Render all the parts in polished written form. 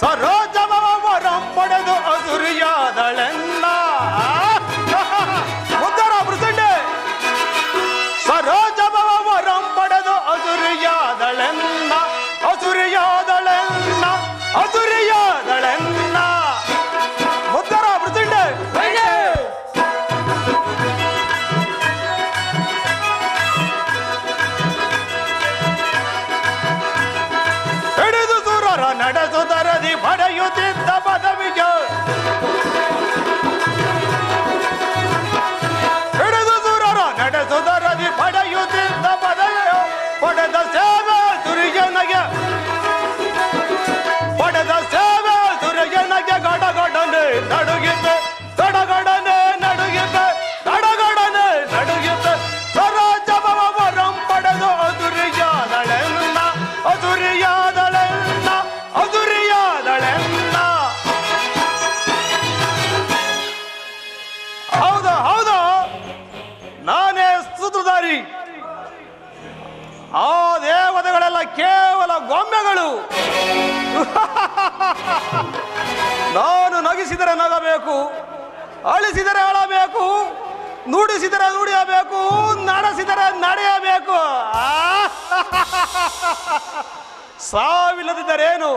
ಸರೋಜವ ವರಂ ಪಡೆದು ಅಸುರಿಯಾದಳೆನ್ನ ಉತ್ತರ ಪ್ರಸಂಡೆ. ಸರೋಜವ ವರಂ ಪಡೆದು ಅಸುರಿಯಾದಳೆನ್ನ ಅಸುರಿಯಾದಳೆನ್ನ ಅಸುರಿಯಾದಳೆನ್ನ ಉತ್ತರ ಪ್ರಸಂಡೆ. ಹಿಡಿದು ಸುರರ ನಡೆಸುತ್ತರದಿ ಪಡೆಯುತ್ತಿದ್ದ ಪದವಿಗೆ ಹಿಡಿದು ಸುರರ ನಡೆಸುತ್ತರದಿ ಪಡೆಯುತ್ತಿದ್ದ ಪದವಿಗೆ ಪಡೆದ ಸೇವೆ ಸುರಿಯನಗೆ ಪಡೆದ ಸೇವೆ ಸುರಿಯನಗೆ ಗಡಗಡನೆ ನಡುಗಿದ್ದೆ ಗಡಗಡನೆ ನಡುಗಿದ್ದೆ ಗಡಗಡನೆ ನಡುಗಿದ್ದೆ. ಸರೋಜವ ವರಂ ಪಡೆದು ಅದುರಿಯಾದಳೆನ್ನ ಅದುರಿಯಾದಳೆನ್ನ ಅದುರಿಯಾದಳೆನ್ನ. ಹೌದಾ ಹೌದಾ, ನಾನೇ ಸೂತ್ರಧಾರಿ. ಆ ದೇವತೆಗಳೆಲ್ಲ ಕೇವಲ ಗೊಂಬೆಗಳು. ನಾನು ನಗಿಸಿದರೆ ನಗಬೇಕು, ಅಳಿಸಿದರೆ ಅಳಬೇಕು, ನುಡಿಸಿದರೆ ನುಡಿಯಬೇಕು, ನಡೆಸಿದರೆ ನಡೆಯಬೇಕು. ಸಾವಿಲ್ಲದಿದ್ದರೇನು,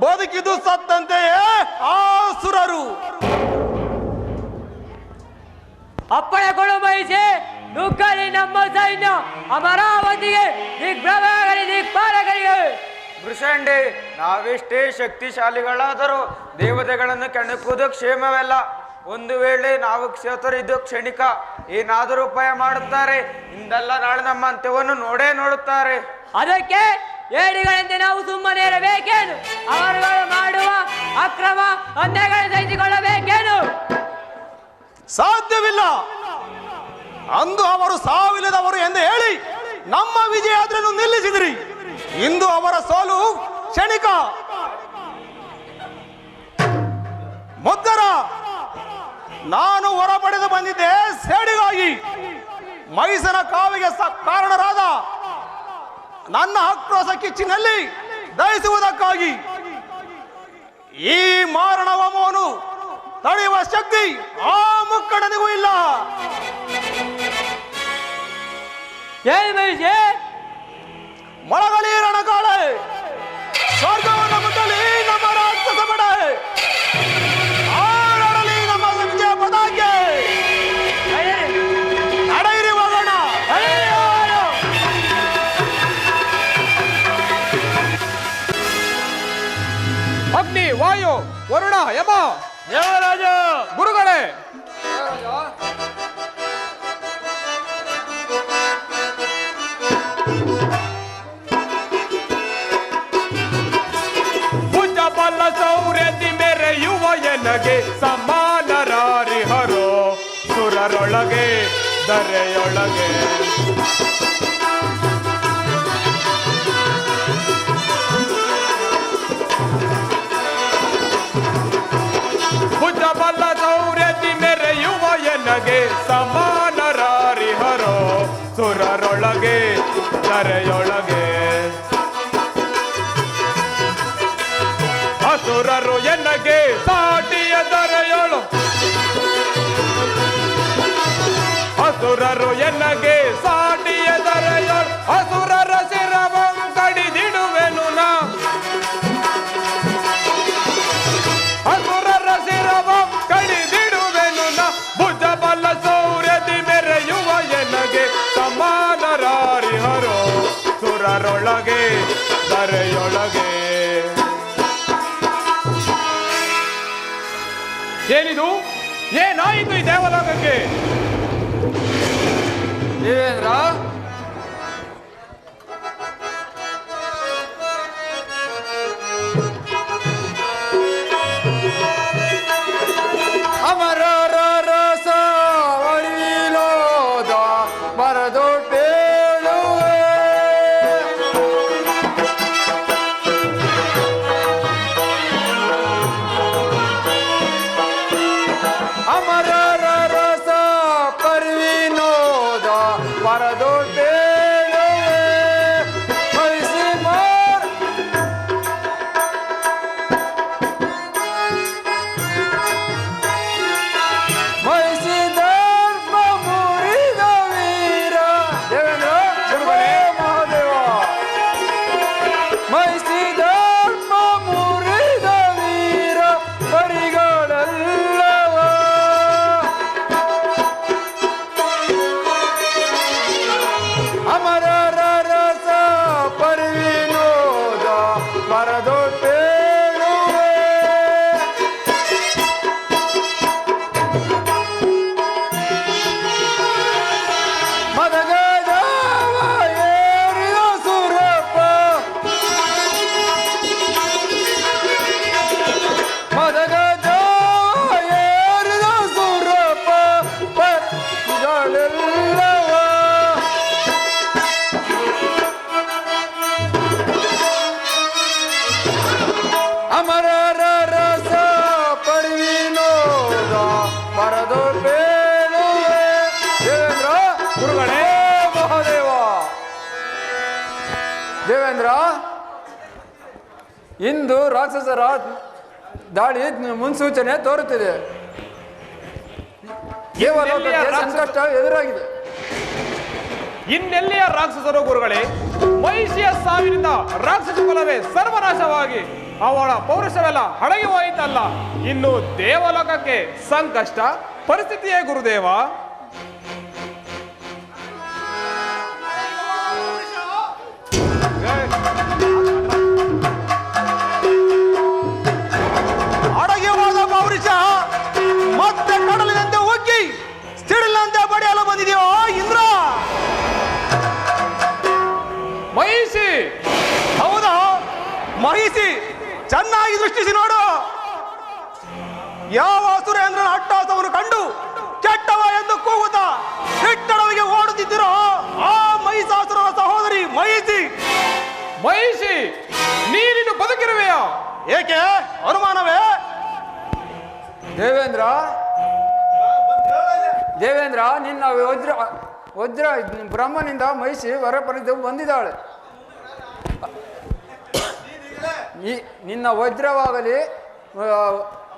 ಬದುಕಿದು ಸತ್ತಂತೆಯೇ ಆ ಸುರರು. ಅಪ್ಪಣೆ ಕೊಡು ಮಹಿಷೆ, ನುಗ್ಗಲಿ ನಮ್ಮ ಸೈನ್ಯ ಅಮರಾವತಿಗೆ, ದಿಗ್ಭ್ರಮೆಯಾಗಲಿ ದಿಕ್ಪಾಲಕರಿಗೆ. ವೃಷಂಡಿ, ನಾವೆಷ್ಟೇ ಶಕ್ತಿಶಾಲಿಗಳಾದರೂ ದೇವತೆಗಳನ್ನು ಕೆಣಕುವುದು ಕ್ಷೇಮವಲ್ಲ. ಒಂದು ವೇಳೆ ನಾವು ಕ್ಷೇತ್ರಿದ್ದು ಕ್ಷಣಿಕ, ಏನಾದರೂ ಉಪಾಯ ಮಾಡುತ್ತಾರೆ. ಇಂದಲ್ಲ ನಾಳೆ ನಮ್ಮ ಅಂತ್ಯವನ್ನು ನೋಡೇ ನೋಡುತ್ತಾರೆ. ಅದಕ್ಕೆ ಏಡಿಗಳಂತೆ ನಾವು ಸುಮ್ಮನೆ ಇರಬೇಕೇನು? ಅವರುಗಳು ಮಾಡುವ ಅಕ್ರಮ ಅನ್ಯಾಯಗಳನ್ನು ಸಹಿಸಿಕೊಳ್ಳಬೇಕೇನು? ಸಾಧ್ಯವಿಲ್ಲ. ಅಂದು ಅವರು ಸಾವಿಲ್ಲದವರು ಎಂದು ಹೇಳಿ ನಮ್ಮ ವಿಜಯಾದ್ರನ್ನು ನಿಲ್ಲಿಸಿದ್ರಿ. ಇಂದು ಅವರ ಸೋಲು ಕ್ಷಣಿಕ. ಮುದ್ದರ, ನಾನು ಹೊರ ಪಡೆದು ಬಂದಿದ್ದೆ ಸೇಡಿಗಾಗಿ. ಮೈಸನ ಕಾವಿಗೆ ಕಾರಣರಾದ ನನ್ನ ಆಕ್ರೋಶ ಕಿಚ್ಚಿನಲ್ಲಿ ದಹಿಸುವುದಕ್ಕಾಗಿ. ಈ ಮಾರಣ ಹೋಮವನ್ನು ತಡೆಯುವ ಶಕ್ತಿ ಆ ಮುಕ್ಕಡನಿಗೂ ಇಲ್ಲ. ಏನು ಮಹಿಷೆ? ಮೊಳಗಲಿ ರಣಕಾಳೆ, ಸ್ವರ್ಗವನ್ನು ಮುಟ್ಟಲಿ ನಮ್ಮ ರಾಕ್ಷಸ ಪಡೆ, ಆಡಲಿ ನಮ್ಮ ವಿಜಯ ಪದಾಕೆ. ನಡೆಯಿರಿ ಹೋಗೋಣ. ಅಗ್ನಿ, ವಾಯು, ವರುಣ, ಯಮ, ದೇವರಾಜ, ಗುರುಗಳೇ. ಭುಜ ಬಲ ಸೌರ್ಯದಿ ಮೆರೆಯುವ ಎನಗೆ ಸಮಾನರಾರಿಹರೋ ಸುರರೊಳಗೆ ಧರೆಯೊಳಗೆ. ಭುಜ ಬಲ ಸೌರ್ಯದಿ ಮೆರೆಯುವ ಎನಗೆ ಸಮಾನರಾರಿಹರೋ ಸುರರೊಳಗೆ ಧರೆಯೊಳಗೆ. ಅಸುರರು ಎನಗೆ ಸಾಟಿಯ ದರೆಯೊಳು, ಅಸುರರು ಎನಗೆ ಸಾಟಿಯ ದರೆಯೊಳು. ಅಸುರರ ಶಿರವಂ ಕಡಿದಿಡುವೆನು ನಾ, ಅಸುರರ ಶಿರವಂ ಕಡಿದಿಡುವೆನು ನಾ. ಭುಜ ಬಲ ಸೌರ್ಯದಿ ಮೆರೆಯುವ ಎನಗೆ ಸಮಾನರಾರಿಹರೋ ಸುರರೊಳಗೆ ದರೆಯೊಳಗೆ. ಏನಿದು? ಏನಾಯಿತು ಈ ದೇವಲೋಕಕ್ಕೆ? ದೇವೇಂದ್ರ, ಅಮರರ ರಸ ಅಳಿಲೋದ ಮರದೊಡ್ಡೇಳುವೆ. ಅಮರರ ರಸ ಪರ್ವಿನೋದ ಮರದೊಡ್ಡೇ ದೇವೇಂದ್ರ, ಇಂದು ರಾಕ್ಷಸರ ದಾಳಿ ಮುನ್ಸೂಚನೆ ತೋರುತ್ತಿದೆ. ದೇವಲೋಕಕ್ಕೆ ಸಂಕಷ್ಟ ಎದುರಾಗಿದೆ. ಇನ್ನೆಲ್ಲಿಯ ರಾಕ್ಷಸರು ಗುರುಗಳೇ? ಮಹಿಷಿಯ ಸಾವಿನಿಂದ ರಾಕ್ಷಸ ಕುಲವೇ ಸರ್ವನಾಶವಾಗಿ ಅವಳ ಪೌರುಷವೆಲ್ಲ ಹಡಗಿ ಹೋಯಿತಲ್ಲ. ಇನ್ನು ದೇವಲೋಕಕ್ಕೆ ಸಂಕಷ್ಟ ಪರಿಸ್ಥಿತಿಯೇ ಗುರುದೇವ. ಅಡಗಿ ಹೋದ ಪೌರುಷ ಮತ್ತೆ ಕಡಲಿನಂತೆ ಉಗ್ಗಿ ಸಿಡಿಲಿನಂತೆ ಬಡಿಯಲು ಬಂದಿದೆಯೋ ಇಂದ್ರ? ಮಹಿಷಿ! ಹೌದಾ ಮಹಿಷಿ, ಚೆನ್ನಾಗಿ ದೃಷ್ಟಿಸಿ ನೋಡು. ಯಾವ ಸುರೇಂದ್ರನ ಅಟ್ಟಹಾಸವನ್ನು ಕಂಡು ಕೆಟ್ಟವ ಎಂದು ಕೂಗುತ್ತಾ ಹಿಟ್ಟಡವಿಗೆ ಓಡುತ್ತಿದ್ದಿರೋ ಆ ಮಹಿಷಾಸುರನ ಸಹೋದರಿ ಮಹಿಷಿ. ಮಹಿಷಿ, ನೀನಿನ್ನು ಬದುಕಿರುವೆಯಾ? ಏಕೆ ಅನುಮಾನವೇ? ದೇವೇಂದ್ರ, ನಿನ್ನ ವಜ್ರ ಬ್ರಹ್ಮನಿಂದ ಮಹಿಷಿ ಹೊರಪರಿದು ಬಂದಿದ್ದಾಳೆ. ನಿನ್ನ ವಜ್ರವಾಗಲಿ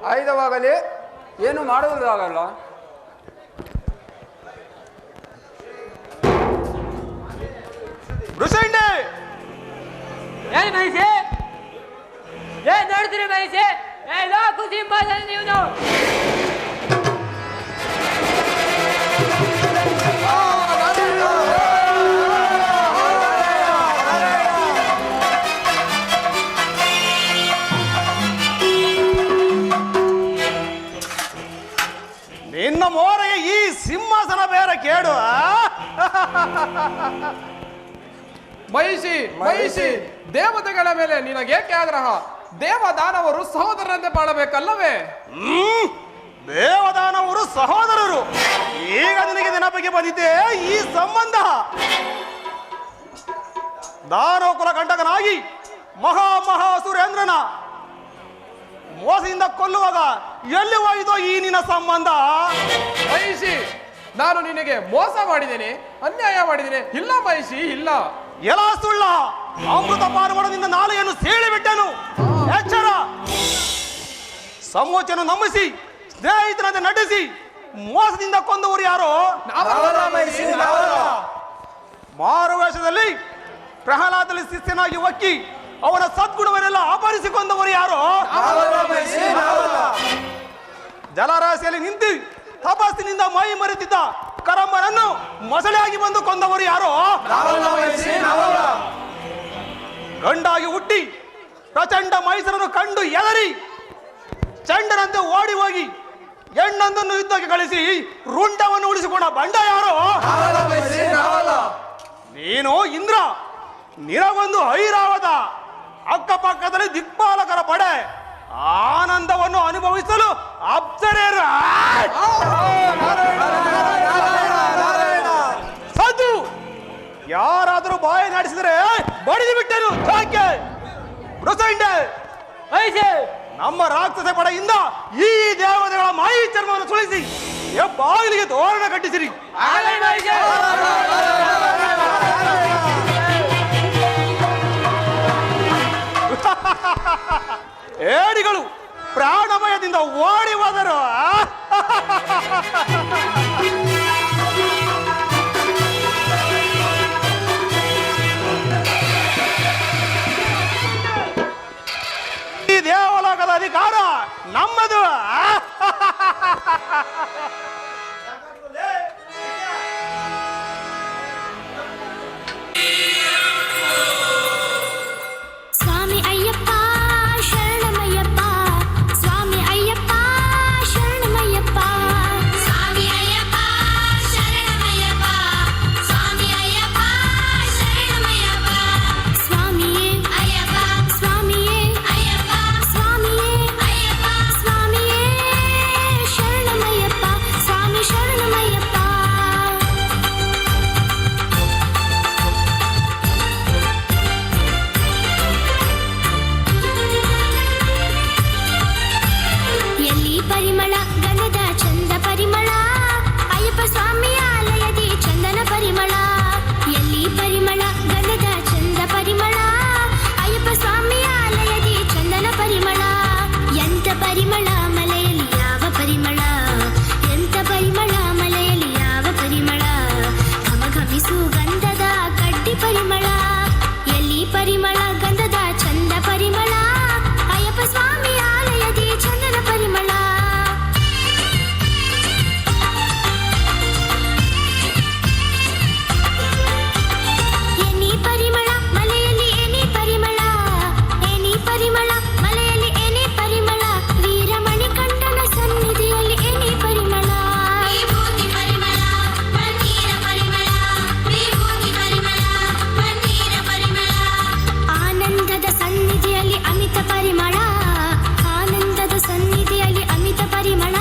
ಆಯುಧವಾಗಲಿ ಏನು ಮಾಡುವುದಾಗಲ್ಲ. ಋಷಂಡೆ, ಏನು ಮಹಿಷಿ? ಏನ್ ನೋಡ್ತೀರಿ ಮಹಿಷಿ? ಏನೋ ಖುಷಿ ಮಾತಲ್ಲಿ ನೀವು. ನಿನ್ನ ಮೋರೆಗೆ ಈ ಸಿಂಹಾಸನ ಬೇರೆ ಕೇಡು. ಮಹಿಷಿ, ಮಹಿಷಿ, ದೇವತೆಗಳ ಮೇಲೆ ನಿನಗೇಕೆ ಆಗ್ರಹ? ದೇವದಾನವರು ಸಹೋದರರಂತೆ ಬಾಳಬೇಕಲ್ಲವೇ? ದೇವದಾನವರು ಸಹೋದರರು. ಈಗ ನಿನಗೆ ನೆನಪಿಗೆ ಬಂದಿದ್ದೆ ಈ ಸಂಬಂಧ. ದಾನವ ಕುಲ ಕಂಟಕನಾಗಿ ಮಹಾಸುರೇಂದ್ರನ ಮೋಸದಿಂದ ಕೊಲ್ಲುವಾಗ ಎಲ್ಲಿ ಹೋಯಿತೋ ಈ ನಿನ್ನ ಸಂಬಂಧ? ಮಹಿಷಿ, ನಾನು ನಿನಗೆ ಮೋಸ ಮಾಡಿದ್ದೇನೆ, ಅನ್ಯಾಯ ಮಾಡಿದ್ದೇನೆ? ಇಲ್ಲ ಮಹಿಷಿ, ಇಲ್ಲ. ಎಲ್ಲ ಸುಳ್ಳ. ಅಮೃತ ಪಾನವನದಿಂದ ನಾಲೆಯನ್ನು ಸೀಳಿಬಿಟ್ಟನು. ಎಚ್ಚರ. ಸಮೋಚನ ನಂಬಿಸಿ ಸ್ನೇಹಿತನಂತೆ ನಟಿಸಿ ಮೋಸದಿಂದ ಕೊಂದವರು ಯಾರೋ? ಮಾರುವೇಷದಲ್ಲಿ ಪ್ರಹ್ಲಾದದಲ್ಲಿ ಶಿಷ್ಯನಾಗಿ ಒಕ್ಕಿ ಅವನ ಸದ್ಗುಣವನ್ನೆಲ್ಲ ಅಪಹರಿಸಿಕೊಂಡವರು ಯಾರೋ? ಜಲರಾಶಿಯಲ್ಲಿ ನಿಂತು ತಪಸ್ಸಿನಿಂದ ಮೈ ಮರೆತಿದ್ದ ಕರಂಬನನ್ನು ಮೊಸಳೆಯಾಗಿ ಬಂದು ಕೊಂದವರು ಯಾರೋ? ಗಂಡಾಗಿ ಹುಟ್ಟಿ ಪ್ರಚಂಡ ಮೈಸೂರನ್ನು ಕಂಡು ಎದರಿ ಚಂಡನಂತೆ ಓಡಿ ಹೋಗಿ ಹೆಣ್ಣೊಂದನ್ನು ಯುದ್ಧಕ್ಕೆ ಕಳಿಸಿ ರುಂಡವನ್ನು ಉಳಿಸಿಕೊಂಡ ಬಂಡ ಯಾರೋ? ನೀನು ಇಂದ್ರ. ನಿನಗೊಂದು ಐರಾವತ, ಅಕ್ಕಪಕ್ಕದಲ್ಲಿ ದಿಕ್ಪಾಲಕರ ಪಡೆ, ಆನಂದವನ್ನು ಅನುಭವಿಸಲು ಅಪ್ಸರೆಯರು. ಸದ್ದು ಯಾರಾದರೂ ಬಾಯಿ ನಡೆಸಿದರೆ ಬಡಿದು ಬಿಟ್ಟನು. ನಮ್ಮ ರಾಕ್ಷಸ ಪಡೆಯಿಂದ ಈ ದೇವತೆಗಳ ಮಾಯಿ ಚರ್ಮವನ್ನು ಸುಳಿಸಿ ಬಾಗಿಲಿಗೆ ತೋರಣ ಕಟ್ಟಿಸಿರಿ. ಏಡಿಗಳು ಪ್ರಾಣಭಯದಿಂದ ಓಡಿ ಹೋದರು. ಈ ದೇವಲೋಕದ ಅಧಿಕಾರ ನಮ್ಮದು. ಸ್ವಾಮಿ ಅಯ್ಯಪ್ಪ ಶರಣಮಯ್ಯಪ್ಪ, ಸ್ವಾಮಿ ಅಯ್ಯಪ್ಪ ಶರಣಮಯ್ಯಪ್ಪ, ಸ್ವಾಮಿ ಅಯ್ಯಪ್ಪ ಸುಗಂಧದ ಗಡ್ಡಿ ಪರಿಮಳ, ಎಲ್ಲಿ ಪರಿಮಳ ಗಂಧದ ಚಂದ ಪರಿಮಳ, ಅಯ್ಯಪ್ಪ ಸ್ವಾಮಿ ಆಲಯದಿ ಚಂದನ ಪರಿಮಳ. ಎನಿ ಪರಿಮಳ ಮಲೆಯಲ್ಲಿ ಎನಿ ಪರಿಮಳ, ಎನಿ ಪರಿಮಳ ಮಲೆಯಲ್ಲಿ ಎನಿ ಪರಿಮಳ, ವೀರಮಣಿ ಕಂಠನ ಸನ್ನಿಧಿಯಲ್ಲಿ ಎನಿ ಪರಿಮಳ. ವಿಭೂತಿ ಪರಿಮಳ, ಪನ್ನೀರ ಪರಿಮಳ, ವಿಭೂತಿ ಪರಿಮಳ, ಪನ್ನೀರ ಪರಿಮಳ. ಆನಂದದ ಸನ್ನಿಧಿಯಲ್ಲಿ ಅಮಿತ ಪರಿಮಳ, ಆನಂದದ ಸನ್ನಿಧಿಯಲ್ಲಿ ಅಮಿತ ಪರಿಮಳ,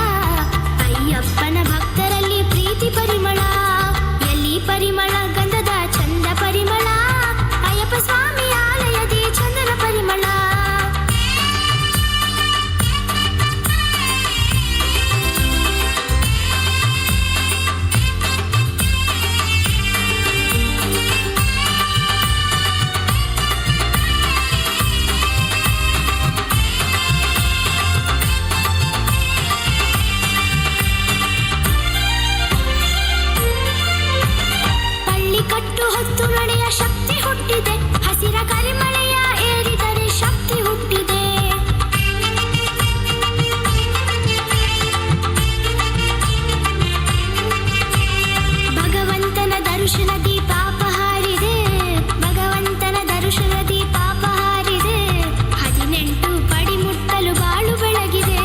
ಅಯ್ಯಪ್ಪನ ಭಕ್ತರಲ್ಲಿ ಪ್ರೀತಿ ಪರಿಮಳ, ಎಲ್ಲಿ ಪರಿಮಳ ಗಂಧದ ಚಂದ ಪರಿಮಳ, ಅಯ್ಯಪ್ಪ ಸ್ವಾಮಿ ಆಲಯದಿ ಚಂದನ ಪರಿಮಳ. ಪಳ್ಳಿ ಕಟ್ಟು ಹೊತ್ತು ನಡೆಯ ಶಕ್ತಿ ಹುಟ್ಟಿದೆ, ಹಸಿರ ಕರಿಮಳೆಯ ಏರಿದರೆ ಶಕ್ತಿ ಹುಟ್ಟಿದೆ. ಭಗವಂತನ ದರ್ಶನದಿ ಪಾಪ ಹಾರಿದೆ, ಭಗವಂತನ ದರ್ಶನದಿ ಪಾಪ ಹಾರಿದೆ, 18 ಪಡಿ ಮುಟ್ಟಲು ಬಾಳು ಬೆಳಗಿದೆ,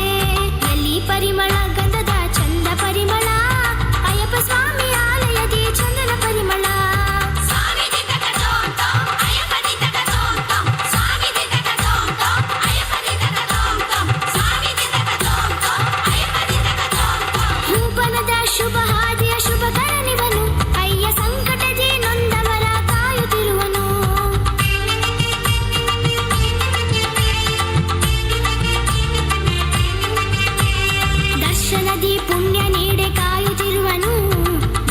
ಎಲ್ಲಿ ಪರಿಮಳ ಗಂಧದ ಚಂದ ಪರಿಮಳ, ಅಯ್ಯಪ್ಪ ಸ್ವಾಮಿ ಆಲಯದಿ ಚಂದನ ಪರಿಮಳ. ಭೂಪನದ ಶುಭ ಹಾದಿಯ ಶುಭ ಕರನಿವನು, ಅಯ್ಯ ಸಂಕಟದಿ ನೊಂದವರ ಕಾಯುತ್ತಿರುವನು. ದರ್ಶನದಿ ಪುಣ್ಯ ನೀಡೆ ಕಾಯುತ್ತಿರುವನು,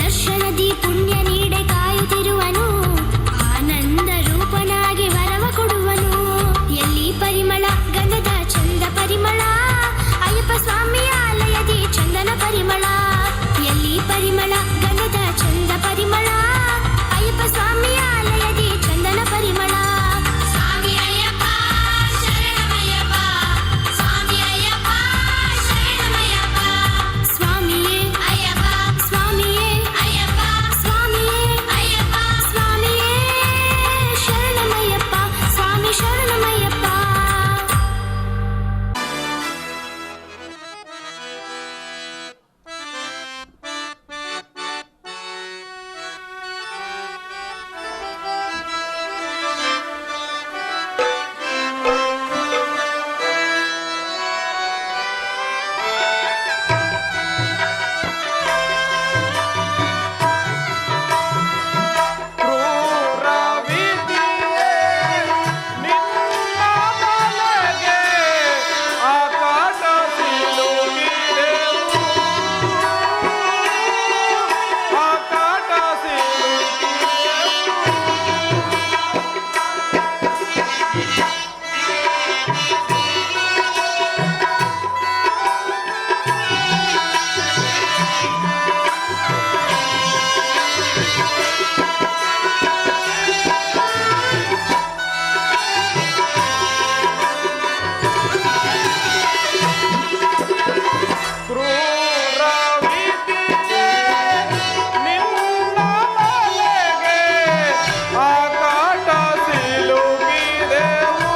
ದರ್ಶನದಿ ಪುಣ್ಯ ನೀಡೆ ಕಾಯುತ್ತಿರುವನು, ಆನಂದ ರೂಪನಾಗಿ ವರವ ಕೊಡುವನು, ಎಲ್ಲಿ ಪರಿಮಳ ಗಂಧದ ಚಂದ ಪರಿಮಳ, ಅಯ್ಯಪ್ಪ ಸ್ವಾಮಿ ಆಲಯದಿ ಚಂದನ ಪರಿಮಳ, ಎಲ್ಲಿ ಪರಿಮಳ ಗಂಧದ ಚಂದ ಪರಿಮಳ, ಅಯ್ಯಪ್ಪ ಸ್ವಾಮಿ ಆಲಯದಿ ಚಂದನ ಪರಿಮಳ. ಸ್ವಾಮಿ ಅಯ್ಯಪ್ಪ ಶರಣಮಯ್ಯಪ್ಪ, ಸ್ವಾಮಿ ಅಯ್ಯಪ್ಪ ಶರಣಮಯ್ಯಪ್ಪ, ಸ್ವಾಮಿಯೇ ಅಯ್ಯಪ್ಪ, ಸ್ವಾಮಿಯೇ ಅಯ್ಯಪ್ಪ, ಸ್ವಾಮಿಯೇ ಅಯ್ಯಪ್ಪ, ಸ್ವಾಮಿಯೇ ಶರಣಮಯ್ಯಪ್ಪ, ಸ್ವಾಮಿ ಶರಣಮಯ್ಯಪ್ಪ. ಕ್ರೂರ ವಿಧಿಯೇ ನಿನ್ನ ಬಲೆಗೆ ಆಕಾಶ ಸಿಲುಕಿದೆವು, ಆಕಾಶ ಸಿಲುಕಿದೆವು. ಕ್ರೂರ ವಿಧಿಯೇ ನಿನ್ನ ಬಲೆಗೆ ಆಕಾಶ ಸಿಲುಕಿದೆವು,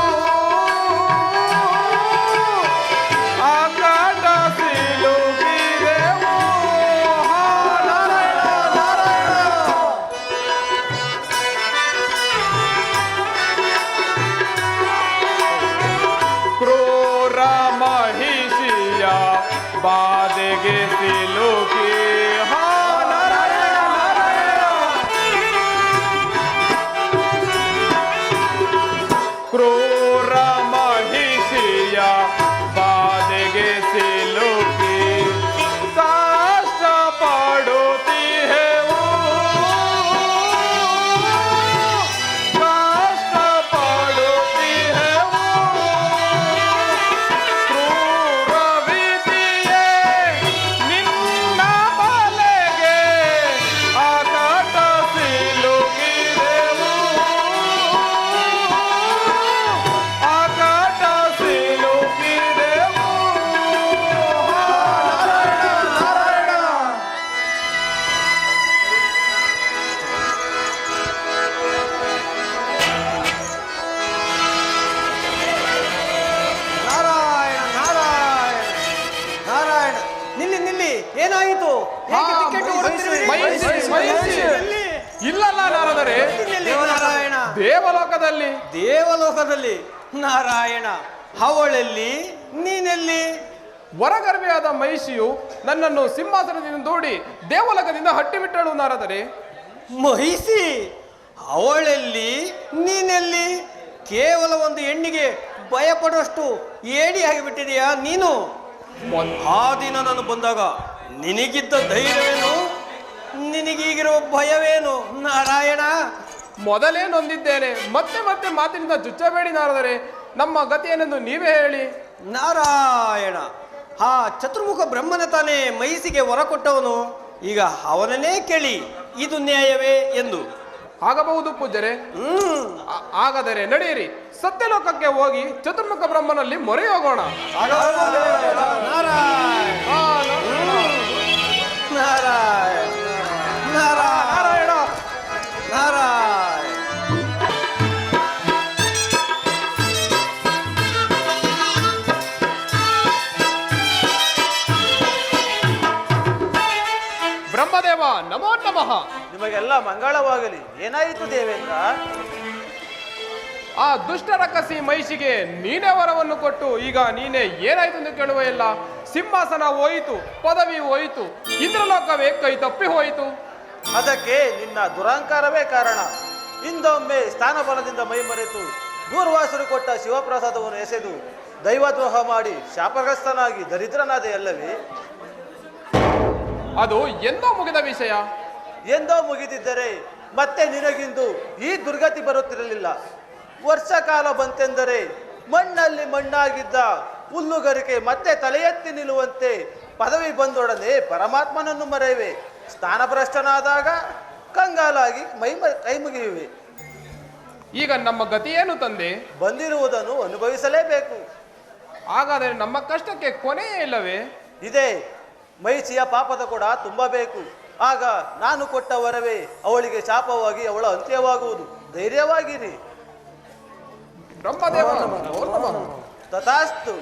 ಆಕಾಶ ಸಿಲುಕಿದೆವು. ನಾರಾಯಣ ನಾರಾಯಣ. ಕ್ರೂರ ಮಹಿಷಿಯ ಬಾಧೆಗೆ ಸಿಲುಕಿ ನಾರಾಯಣ ನಾರಾಯಣ. ಕ್ರೂರ ಮಹಿಷಿಯ ಬಾಧೆಗೆ ಸಿಲುಕಿ ಕಷ್ಟ ಪಡುತ್ತಿಹೆವು, ಕಷ್ಟ ಪಡುತ್ತಿಹೆವು. ಕ್ರೂರ ವಿಧಿಯೇ ನಿನ್ನ ಬಲೆಗೆ ಆಕಾಶ ಸಿಲುಕಿದೆವು. ಆದರೆ ನಾರಾಯಣ ದೇವಲೋಕದಲ್ಲಿ ದೇವಲೋಕದಲ್ಲಿ ನಾರಾಯಣ ಅವಳೆಲ್ಲಿ ನೀನೆಲ್ಲಿ? ವರಗರ್ಭೆಯಾದ ಮಹಿಷಿಯು ನನ್ನನ್ನು ಸಿಂಹಾಸನದಿಂದ ದೂಡಿ ದೇವಲೋಕದಿಂದ ಹಟ್ಟಿಬಿಟ್ಟಳು ನಾರದರೆ. ಮಹಿಷಿ ಅವಳೆಲ್ಲಿ ನೀನೆಲ್ಲಿ? ಕೇವಲ ಒಂದು ಹೆಣ್ಣಿಗೆ ಭಯಪಡುವಷ್ಟು ಏಡಿ ಆಗಿಬಿಟ್ಟಿದೆಯಾ ನೀನು? ಆ ದಿನ ನಾನು ಬಂದಾಗ ನಿನಗಿದ್ದ ಧೈರ್ಯವೇನು? ನಿನಗೀಗಿರುವ ಭಯವೇನು ನಾರಾಯಣ? ಮೊದಲೇ ನೊಂದಿದ್ದೇನೆ, ಮತ್ತೆ ಮತ್ತೆ ಮಾತಿನಿಂದ ಚುಚ್ಚಬೇಡಿ ನಾರದರೆ. ನಮ್ಮ ಗತಿಯೇನೆಂದು ನೀವೇ ಹೇಳಿ. ನಾರಾಯಣ, ಆ ಚತುರ್ಮುಖ ಬ್ರಹ್ಮನ ತಾನೇ ಮಹಿಷಿಗೆ ವರ ಕೊಟ್ಟವನು. ಈಗ ಅವನನ್ನೇ ಕೇಳಿ ಇದು ನ್ಯಾಯವೇ ಎಂದು. ಆಗಬಹುದು ಪೂಜ್ಯರೇ. ಹಾಗಾದರೆ ನಡೆಯಿರಿ, ಸತ್ಯಲೋಕಕ್ಕೆ ಹೋಗಿ ಚತುರ್ಮುಖ ಬ್ರಹ್ಮನಲ್ಲಿ ಮೊರೆ ಹೋಗೋಣ. ನಾರಾಯಣ ನಾರಾಯಣ ನಾರಾಯಣ ನಾರಾಯಣ. ಬ್ರಹ್ಮದೇವ ನಮೋ ನಮಃ. ನಿಮಗೆಲ್ಲ ಮಂಗಳವಾಗಲಿ. ಏನಾಯಿತು ದೇವೇಂದ್ರ? ಆ ದುಷ್ಟರ ಕಸಿ ಮಹಿಷಿಗೆ ನೀನೇ ವರವನ್ನು ಕೊಟ್ಟು ಈಗ ನೀನೇ ಏನಾಯ್ತು ಎಂದು ಕೇಳುವ ಇಲ್ಲ. ಸಿಂಹಾಸನ ಹೋಯಿತು, ಪದವಿ ಹೋಯಿತು, ಇಂದ್ರಲೋಕವೇ ಕೈ ತಪ್ಪಿ ಹೋಯಿತು. ಅದಕ್ಕೆ ನಿನ್ನ ದುರಹಂಕಾರವೇ ಕಾರಣ. ಹಿಂದೊಮ್ಮೆ ಸ್ಥಾನಬಲದಿಂದ ಮೈ ಮರೆತು ದೂರ್ವಾಸರು ಕೊಟ್ಟ ಶಿವಪ್ರಸಾದವನ್ನು ಎಸೆದು ದೈವದ್ರೋಹ ಮಾಡಿ ಶಾಪಗ್ರಸ್ತನಾಗಿ ದರಿದ್ರನಾದೆ ಅಲ್ಲವೇ? ಅದು ಎಂದೋ ಮುಗಿದ ವಿಷಯ. ಎಂದೋ ಮುಗಿದಿದ್ದರೆ ಮತ್ತೆ ನಿನಗಿಂದು ಈ ದುರ್ಗತಿ ಬರುತ್ತಿರಲಿಲ್ಲ. ವರ್ಷ ಕಾಲ ಬಂತೆಂದರೆ ಮಣ್ಣಲ್ಲಿ ಮಣ್ಣಾಗಿದ್ದ ಹುಲ್ಲುಗರಿಕೆ ಮತ್ತೆ ತಲೆ ಎತ್ತಿ ನಿಲ್ಲುವಂತೆ ಪದವಿ ಬಂದೊಡನೆ ಪರಮಾತ್ಮನನ್ನು ಮರೆಯುವೆ. ಸ್ಥಾನಭ್ರಷ್ಟನಾದಾಗ ಕಂಗಾಲಾಗಿ ಕೈ ಮುಗಿಯುವೆ. ಈಗ ನಮ್ಮ ಗತಿ ಏನು ತಂದೆ? ಬಂದಿರುವುದನ್ನು ಅನುಭವಿಸಲೇಬೇಕು. ಹಾಗಾದರೆ ನಮ್ಮ ಕಷ್ಟಕ್ಕೆ ಕೊನೆಯೇ ಇಲ್ಲವೇ? ಇದೆ. ಮಹಿಷಿಯ ಪಾಪದ ಕೂಡ ತುಂಬಬೇಕು. ಆಗ ನಾನು ಕೊಟ್ಟ ವರವೇ ಅವಳಿಗೆ ಶಾಪವಾಗಿ ಅವಳ ಅಂತ್ಯವಾಗುವುದು. ಧೈರ್ಯವಾಗಿರಿ. ಬ್ರಹ್ಮದೇವ ನಮೋ ನಮಃ. ತಥಾಸ್ತು.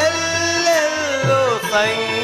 ಎಲ್ಲೆಲ್ಲೂ ಸಂಗ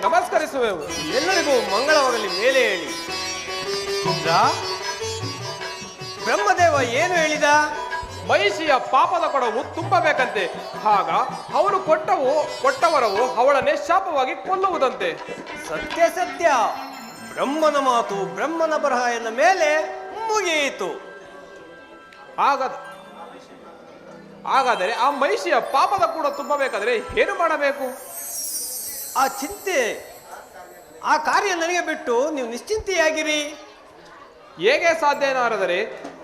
ನಮಸ್ಕರಿಸುವೆವು. ಎಲ್ಲರಿಗೂ ಮಂಗಳವಾಗಲಿ. ಮೇಲೆ ಹೇಳಿ. ಇಂದ್ರ, ಬ್ರಹ್ಮದೇವ ಏನು ಹೇಳಿದ? ಮಹಿಷಿಯ ಪಾಪದ ಕೊಡವು ತುಂಬಬೇಕಂತೆ. ಆಗ ಅವನು ಕೊಟ್ಟವರವು ಅವಳನ್ನೇ ಶಾಪವಾಗಿ ಕೊಲ್ಲುವುದಂತೆ. ಸತ್ಯ ಸತ್ಯ. ಬ್ರಹ್ಮನ ಮಾತು ಬ್ರಹ್ಮನ ಬರಹ ಎನ್ನ ಮೇಲೆ ಮುಗಿಯಿತು. ಹಾಗಾದರೆ ಆ ಮಹಿಷಿಯ ಪಾಪದ ಕೂಡ ತುಂಬಬೇಕಾದ್ರೆ ಏನು ಮಾಡಬೇಕು? ಆ ಚಿಂತೆ, ಆ ಕಾರ್ಯ ನನಗೆ ಬಿಟ್ಟು ನೀವು ನಿಶ್ಚಿಂತೆಯಾಗಿರಿ. ಹೇಗೆ ಸಾಧ್ಯ ಎನ್ನಾದರೆ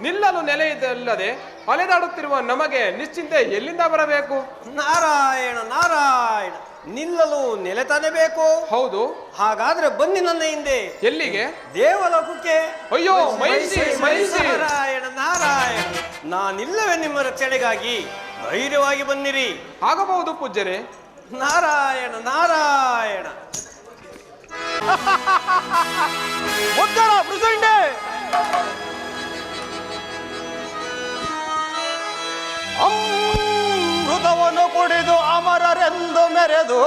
ನಿಲ್ಲಲು ನೆಲೆಯಿಲ್ಲದೆ ಅಲೆದಾಡುತ್ತಿರುವ ನಮಗೆ ನಿಶ್ಚಿಂತೆ ಎಲ್ಲಿಂದ ಬರಬೇಕು? ನಾರಾಯಣ ನಾರಾಯಣ, ನಿಲ್ಲಲು ನೆಲೆತಾನೆ ಬೇಕು. ಹೌದು. ಹಾಗಾದ್ರೆ ಬನ್ನಿ ನನ್ನ ಹಿಂದೆ. ಎಲ್ಲಿಗೆ? ದೇವಲೋಕಕ್ಕೆ. ಅಯ್ಯೋ ಮಹಿಷಿ, ಮಹಿಷಿ! ನಾರಾಯಣ ನಾರಾಯಣ, ನಾನಿಲ್ಲವೇ ನಿಮ್ಮ ರಕ್ಷಣೆಗಾಗಿ. ಧೈರ್ಯವಾಗಿ ಬನ್ನಿರಿ. ಆಗಬಹುದು ಪೂಜ್ಯರೇ. ನಾರಾಯಣ ನಾರಾಯಣ. ಮುದ್ದರ ಪ್ರಸಂಡೆ ಅಮೃತವನ್ನು ಕುಡಿದು ಅಮರರೆಂದು ಮೆರೆದು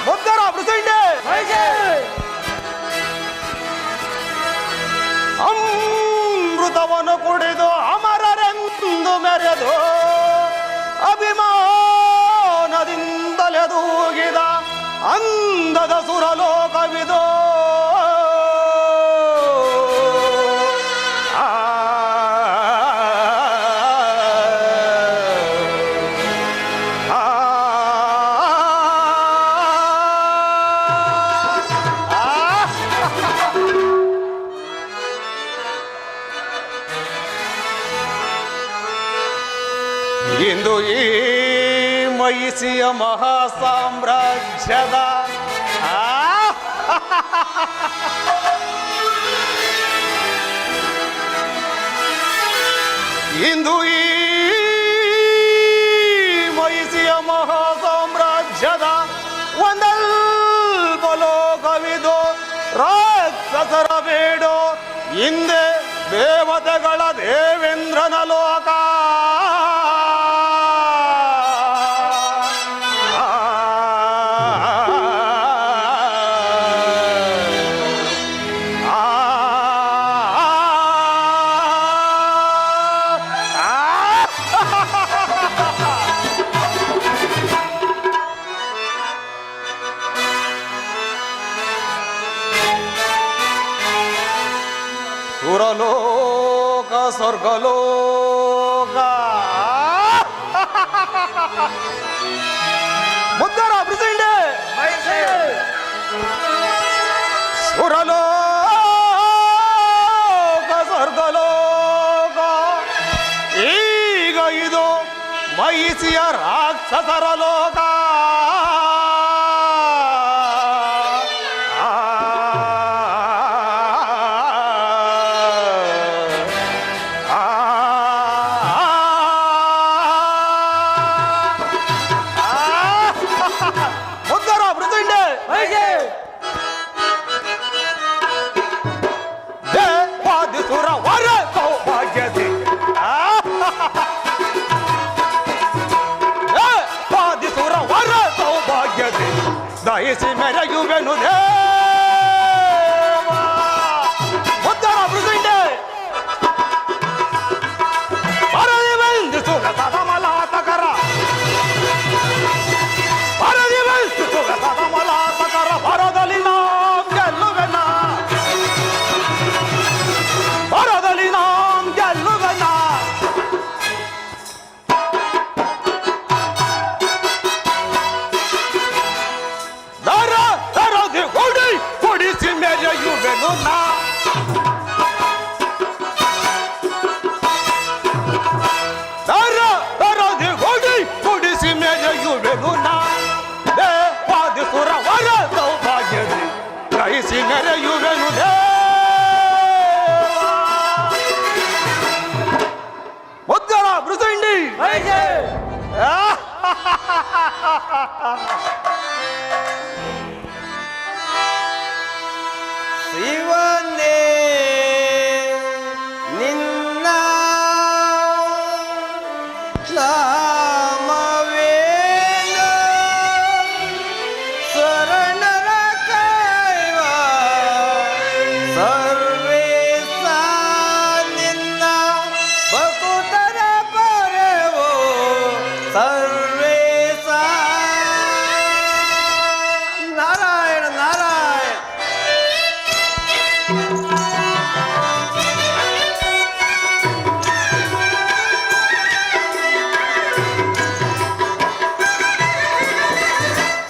ಮುದ್ದರ ಪ್ರಸಂಡೆ ಅಮೃತವನ್ನು ಕುಡಿದು ಅಮರರೆಂದು ಮೆರೆದು ಅಭಿಮಾನದಿಂದಲೆದೂಗಿದ ಅಂದದ ಸುರಲೋಕವಿದೋ. ಇಂದು ಈ ಮಹಿಷಿಯ ಮಹಾಸಾಮ್ರಾಜ್ಯದ ಇಂದು ಈ ಮಹಿಷಿಯ ಮಹಾಸಾಮ್ರಾಜ್ಯದ ಒಂದಲ್ಪ ಲೋಕವಿದು ರಾಕ್ಷಸರ ಬೇಡೋ ಹಿಂದೆ ದೇವತೆಗಳ ದೇವೇಂದ್ರನ ಲೋಕ. ಸುರಲೋಕ ಸ್ವರ್ಗಲೋಕ. ಮುದ್ದರ ಪ್ರಸಂಡೆ ಸುರಲೋಕ ಸ್ವರ್ಗಲೋಕ. ಈಗ ಇದು ಮಹಿಷಿಯ ರಾಕ್ಷಸರ ಲೋಕ. ಮುದ್ದರ ಪ್ರಸಂಡೆ ದೇವಾದಿಸುರ ವರ ಸೌಭಾಗ್ಯದಿ ದೇವಾದಿಸುರ ವರ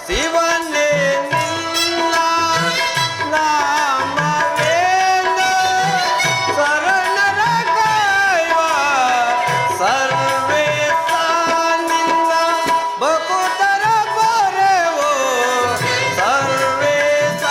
ಶಿವನೇ ನಿನ್ನ ನಾಮವೇನು ಶರಣರ ಕಾಯುವ ಸರ್ವೇಶ ನಿನ್ನ ಬಕುತರ ಬರೆವೋ ಸರ್ವೇಶ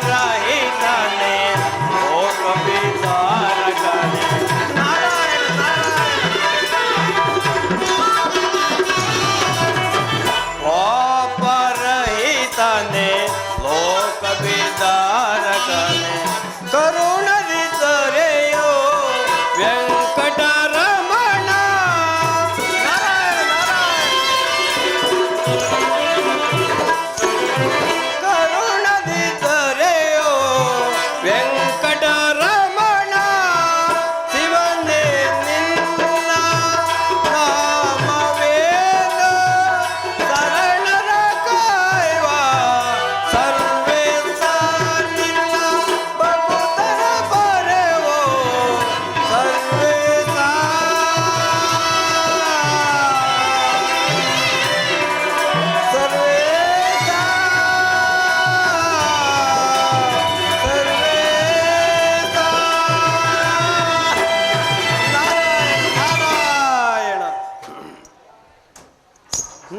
ಪಾಪರಹಿತನೇ ಲೋಕವಿಚಾರಕನೇ ನಾರಾಯಣ ಪಾಪರಹಿತನೇ ಲೋಕವಿಚಾರಕನೇ ಕರುಣರಿತರೆಯೋ ವೆಂಕಟರಮಣ ನಾರಾಯಣ ಕರುಣದಿತರೆಯೋ ವೆಂಕಟರಮಣ ಶಿವನೇ ನಿನ್ನ ನಾಮವೇನು ಶರಣರ ಕಾಯುವ ಸರ್ವೇಶ ನಿನ್ನ ಭಕ್ತರ ಬರೆವೋ ಸರ್ವೇಶ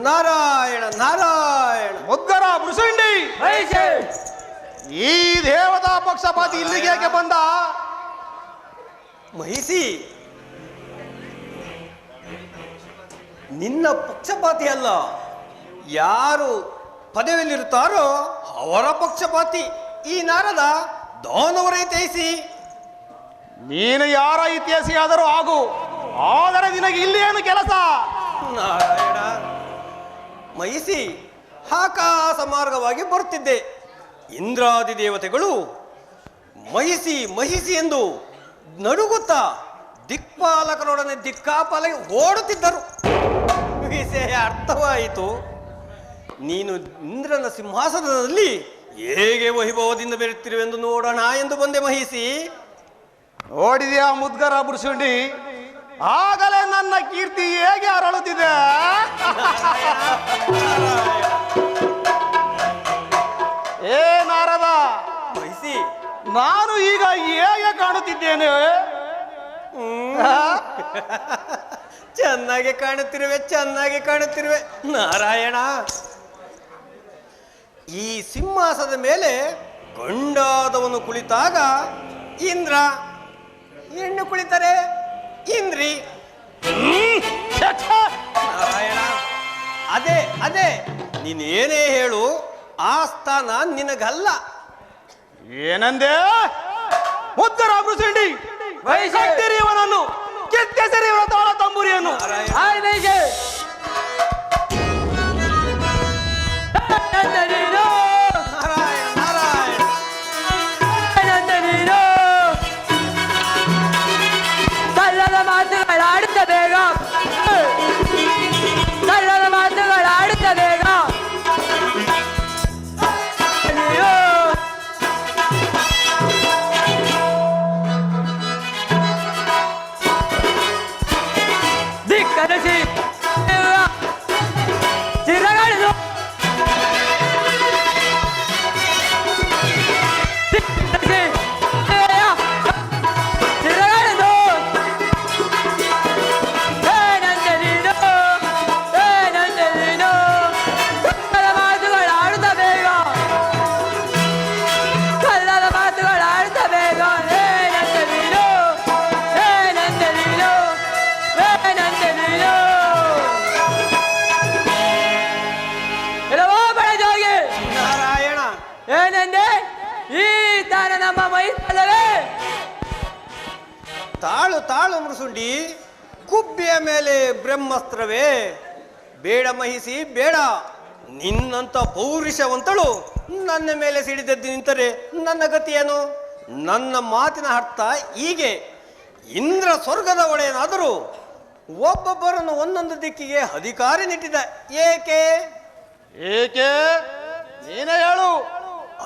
ನಾರಾಯಣ ನಾರಾಯಣ ಮುದ್ಗರ ಬೃಸುಂಡಿ, ಮಹಿಷಿ ಈ ದೇವತಾ ಪಕ್ಷಪಾತಿ ಇಲ್ಲಿಗೆ ಯಾಕೆ ಬಂದ? ಮಹಿಷಿ ನಿನ್ನ ಪಕ್ಷಪಾತಿ ಅಲ್ಲ, ಯಾರು ಪದವಿಯಲ್ಲಿರುತ್ತಾರೋ ಅವರ ಪಕ್ಷಪಾತಿ ಈ ನಾರದ ದಾನವರ ಇತಿಹಾಸಿ. ನೀನು ಯಾರ ಇತಿಹಾಸಿ ಆದರೂ ಆಗು, ಆದರೆ ನಿನಗೆ ಇಲ್ಲಿ ಏನು ಕೆಲಸ? ನಾರಾಯಣ ಮಹಿಷಿ ಆಕಾಶ ಮಾರ್ಗವಾಗಿ ಬರುತ್ತಿದ್ದೆ. ಇಂದ್ರಾದಿ ದೇವತೆಗಳು ಮಹಿಷಿ ಮಹಿಷಿ ಎಂದು ನಡುಗುತ್ತಾ ದಿಕ್ಪಾಲಕರೊಡನೆ ದಿಕ್ಕಾಪಾಲಗೆ ಓಡುತ್ತಿದ್ದರು. ವಿಷಯ ಅರ್ಥವಾಯಿತು. ನೀನು ಇಂದ್ರನ ಸಿಂಹಾಸನದಲ್ಲಿ ಹೇಗೆ ವೈಭವದಿಂದ ಬೆರೆತಿರುವೆಂದು ನೋಡೋಣ ಎಂದು ಬಂದೆ ಮಹಿಷಿ. ನೋಡಿದ್ಯಾ ಮುದ್ಗರ ಬೃಸುಂಡಿ, ಆಗಲೇ ನನ್ನ ಕೀರ್ತಿ ಹೇಗೆ ಅರಳುತ್ತಿದೆ. ಏ ನಾರದ, ಮಹಿಷಿ ನಾನು ಈಗ ಹೇಗೆ ಕಾಣುತ್ತಿದ್ದೇನೆ? ಚೆನ್ನಾಗಿ ಕಾಣುತ್ತಿರುವೆ, ಚೆನ್ನಾಗಿ ಕಾಣುತ್ತಿರುವೆ ನಾರಾಯಣ. ಈ ಸಿಂಹಾಸನದ ಮೇಲೆ ಗಂಡಾದವನು ಕುಳಿತಾಗ ಇಂದ್ರ, ಹೆಣ್ಣು ಕುಳಿತರೆ ಇಂದ್ರಿ. ನಾರಾಯಣ ಅದೇ ಅದೇ ನೀನೇನೇ ಹೇಳು, ಆ ಸ್ಥಾನ ನಿನಗಲ್ಲ. ಏನಂದೆ? ಮುದ್ಗರ ಬೃಸುಂಡಿ, ಕಟ್ಟಿರಿ ಇವನನ್ನು, ಕಿತ್ತೆಸೆರಿ ಇವನ ತಾಳ ತಂಬುರಿಯನ್ನು. ಹಾಯ್ ಮಹಿಷಿ ನೀನು ನಾರಾಯಣ ನಾರಾಯಣ ನೀನು ಕಲ್ಲದ ಮಾತುಗಳಾಡುತ್ತ ಬೇಗ, ಕಲ್ಲದ ಮಾತುಗಳಾಡುತ್ತ ಬೇಗ. ನೀನು ದಿಕ್ಕರಿಸಿ ಚಿರಗಳಿದು ಏನು ನಮ್ಮ ಮೈಸಲ್ಲವೇ? ತಾಳು ತಾಳು ಮೃಸುಂಡಿ, ಕುಬ್ಬಿಯ ಮೇಲೆ ಬ್ರಹ್ಮಾಸ್ತ್ರವೇ? ಬೇಡ ಮಹಿಸಿ ಬೇಡ. ನಿನ್ನಂತ ಪೌರುಷವಂತಳು ನನ್ನ ಮೇಲೆ ಸಿಡಿದದ್ದು ನಿಂತರೆ ನನ್ನ ಗತಿಯೇನು? ನನ್ನ ಮಾತಿನ ಅರ್ಥ ಹೀಗೆ: ಇಂದ್ರ ಸ್ವರ್ಗದ ಒಡೆಯನಾದರೂ ಒಬ್ಬೊಬ್ಬರನ್ನು ಒಂದೊಂದು ದಿಕ್ಕಿಗೆ ಅಧಿಕಾರಿ ನಿಟ್ಟಿದ. ಏಕೆ ಏಕೆ ನೀನೇ ಹೇಳು.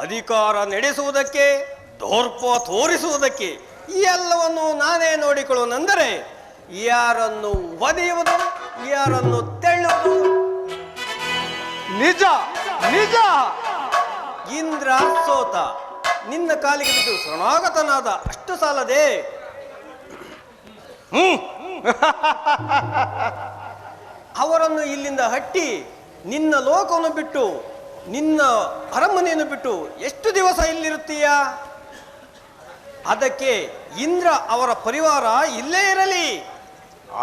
ಅಧಿಕಾರ ನಡೆಸುವುದಕ್ಕೆ, ದೌರ್ಪ ತೋರಿಸುವುದಕ್ಕೆ. ಎಲ್ಲವನ್ನು ನಾನೇ ನೋಡಿಕೊಳ್ಳುವನೆಂದರೆ ಯಾರನ್ನು ಒದೆಯುವುದು, ಯಾರನ್ನು ತೆಳ್ಳುವುದು. ನಿಜ ನಿಜ. ಇಂದ್ರ ಸೋತ, ನಿನ್ನ ಕಾಲಿಗೆ ಬಿದ್ದು ಶರಣಾಗತನಾದ. ಅಷ್ಟು ಸಾಲದೆ ಅವರನ್ನು ಇಲ್ಲಿಂದ ಹಟ್ಟಿ ನಿನ್ನ ಲೋಕವನ್ನು ಬಿಟ್ಟು, ನಿನ್ನ ಅರಮನೆಯನ್ನು ಬಿಟ್ಟು ಎಷ್ಟು ದಿವಸ ಇಲ್ಲಿರುತ್ತೀಯ? ಅದಕ್ಕೆ ಇಂದ್ರ ಅವರ ಪರಿವಾರ ಇಲ್ಲೇ ಇರಲಿ.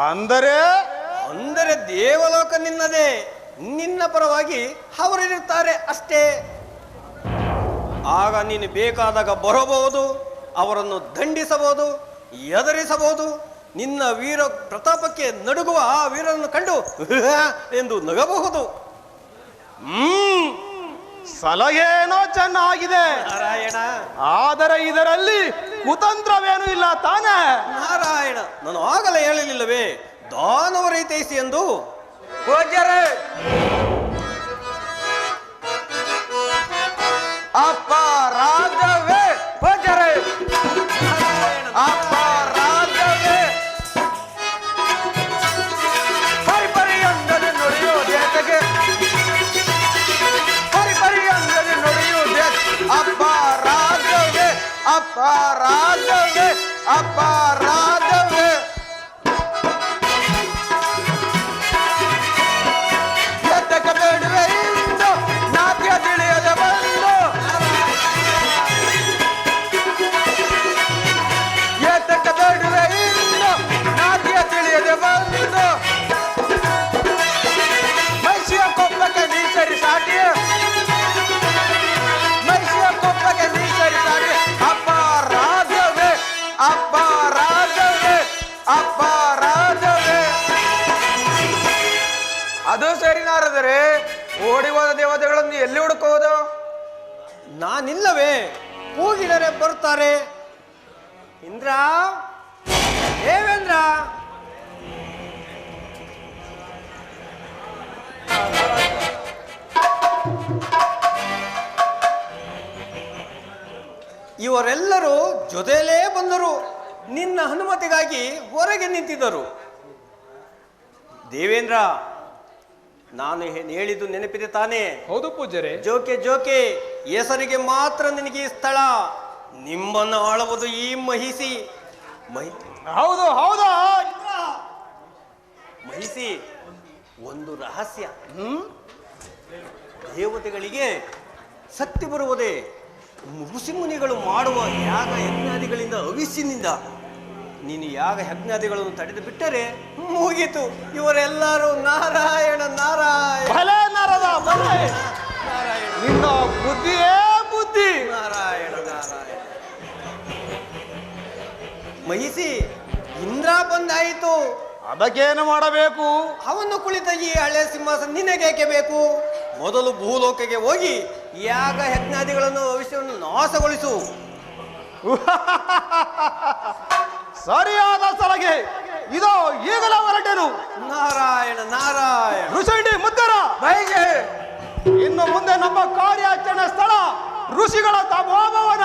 ಅಂದರೆ ಅಂದರೆ ದೇವಲೋಕ ನಿನ್ನದೇ, ನಿನ್ನ ಪರವಾಗಿ ಅವರಿರುತ್ತಾರೆ ಅಷ್ಟೇ. ಆಗ ನೀನು ಬೇಕಾದಾಗ ಬರಬಹುದು, ಅವರನ್ನು ದಂಡಿಸಬಹುದು, ಎದುರಿಸಬಹುದು. ನಿನ್ನ ವೀರ ಪ್ರತಾಪಕ್ಕೆ ನಡುಗುವ ಆ ವೀರನನ್ನು ಕಂಡು ಎಂದು ನಗಬಹುದು. ಸಲಹೆನೋ ಚೆನ್ನಾಗಿದೆ ನಾರಾಯಣ. ಆದರೆ ಇದರಲ್ಲಿ ಕುತಂತ್ರವೇನೂ ಇಲ್ಲ ತಾನೇ? ನಾರಾಯಣ, ನಾನು ಆಗಲೇ ಹೇಳಲಿಲ್ಲವೇ ದಾನವ ರೈತೈಸಿ ಎಂದು? ಪೂಜ್ಯರೇ, ಅಪರಾಧವೇ ಪೂಜ್ಯರೇ, ಅಪರಾಧವೇ. ಪರಿಪರಿ ಅಂಗದ ನುಡಿಯುವುದೇತಗೆ, ಪರಿಪರಿ ಅಂಗದ ನುಡಿಯುವುದೇ ಅಪರಾಧವೇ, ಅಪರಾಧವೇ, ಅಪರಾಧವೇ. ಎತ್ತಕ ಬೇಡುವೆ ಇಂದು ನಾಟ್ಯ ತಿಳಿಯದ ಬಂದು, ಎತ್ತಕ ಬೇಡುವೆ ಇಂದು ನಾಟ್ಯ ತಿಳಿಯದೆ ಬಂದು. ಮೈಸಿಯ ಕೊಪ್ಪಕ್ಕೆ ನೀ ಸರಿ ಸಾಟಿ, ಮೈಸಿಯ ಕೊಪ್ಪಕ್ಕೆ ನೀ ಸರಿ ಸಾಟಿ. ಅಪರಾಧವೇ, ಅಪರಾಧವೇ, ಅಪರಾಧವೇ. ಅದು ಸರಿ ನಾರದರೆ ಓಡಿ ಹೋದ ದೇವತೆಗಳನ್ನು ಎಲ್ಲಿ ಹುಡುಕುವುದು? ನಾನಿಲ್ಲವೇ? ಕೂಗಿದರೆ ಬರುತ್ತಾರೆ. ಇಂದ್ರ, ದೇವೇಂದ್ರ. ಇವರೆಲ್ಲರೂ ಜೊತೆಯಲ್ಲೇ ಬಂದರು. ನಿನ್ನ ಅನುಮತಿಗಾಗಿ ಹೊರಗೆ ನಿಂತಿದ್ದರು. ದೇವೇಂದ್ರ, ನಾನು ಹೇಳಿದ್ದು ನೆನಪಿದೆ ತಾನೇ? ಹೌದು ಪೂಜ್ಯರೇ. ಜೋಕೆ ಜೋಕೆ, ಹೆಸರಿಗೆ ಮಾತ್ರ ನಿನಗೆ ಈ ಸ್ಥಳ. ನಿಮ್ಮನ್ನು ಆಳುವುದು ಈ ಮಹಿಷಿ. ಹೌದು ಹೌದು. ಮಹಿಷಿ, ಒಂದು ರಹಸ್ಯ. ದೇವತೆಗಳಿಗೆ ಶಕ್ತಿ ಬರುವುದೇ ಋಷಿಮುನಿಗಳು ಮಾಡುವ ಯಾಗ ಯಜ್ಞಾದಿಗಳಿಂದ, ಹವಿಸ್ಸಿನಿಂದ. ನೀನು ಯಾಗ ಯಜ್ಞಾದಿಗಳನ್ನು ತಡೆದು ಬಿಟ್ಟರೆ ಮುಗೀತು. ಇವರೆಲ್ಲರೂ ನಾರಾಯಣ ನಾರಾಯಣ. ಭಲೆ ನರದ ಭಲೆ. ನಾರಾಯಣ ನಿನ್ನ ಬುದ್ಧಿಯೇ ಬುದ್ಧಿ. ನಾರಾಯಣ ನಾರಾಯಣ. ಮಹಿಷಿ, ಇಂದ್ರ ಬಂದಾಯಿತು. ಅದಕ್ಕೇನು ಮಾಡಬೇಕು? ಅವನು ಕುಳಿತ ಈ ಹಳೆ ಸಿಂಹಾಸನ ನಿನಗೇಕೆ ಬೇಕು? ಮೊದಲು ಭೂಲೋಕಕ್ಕೆ ಹೋಗಿ ಯಾಗ ಯಜ್ಞಾದಿಗಳನ್ನು ಭವಿಷ್ಯವನ್ನು ನಾಶಗೊಳಿಸು. ಸರಿಯಾದ ಸಲಹೆ. ಇದೋ ಈಗಲೇ ಹೊರಟೆನು. ನಾರಾಯಣ ನಾರಾಯಣ. ಋಷಿ ಮುದ್ದರ, ಇನ್ನು ಮುಂದೆ ನಮ್ಮ ಕಾರ್ಯಾಚರಣೆ ಸ್ಥಳ ಋಷಿಗಳ ತಪೋಭವನ.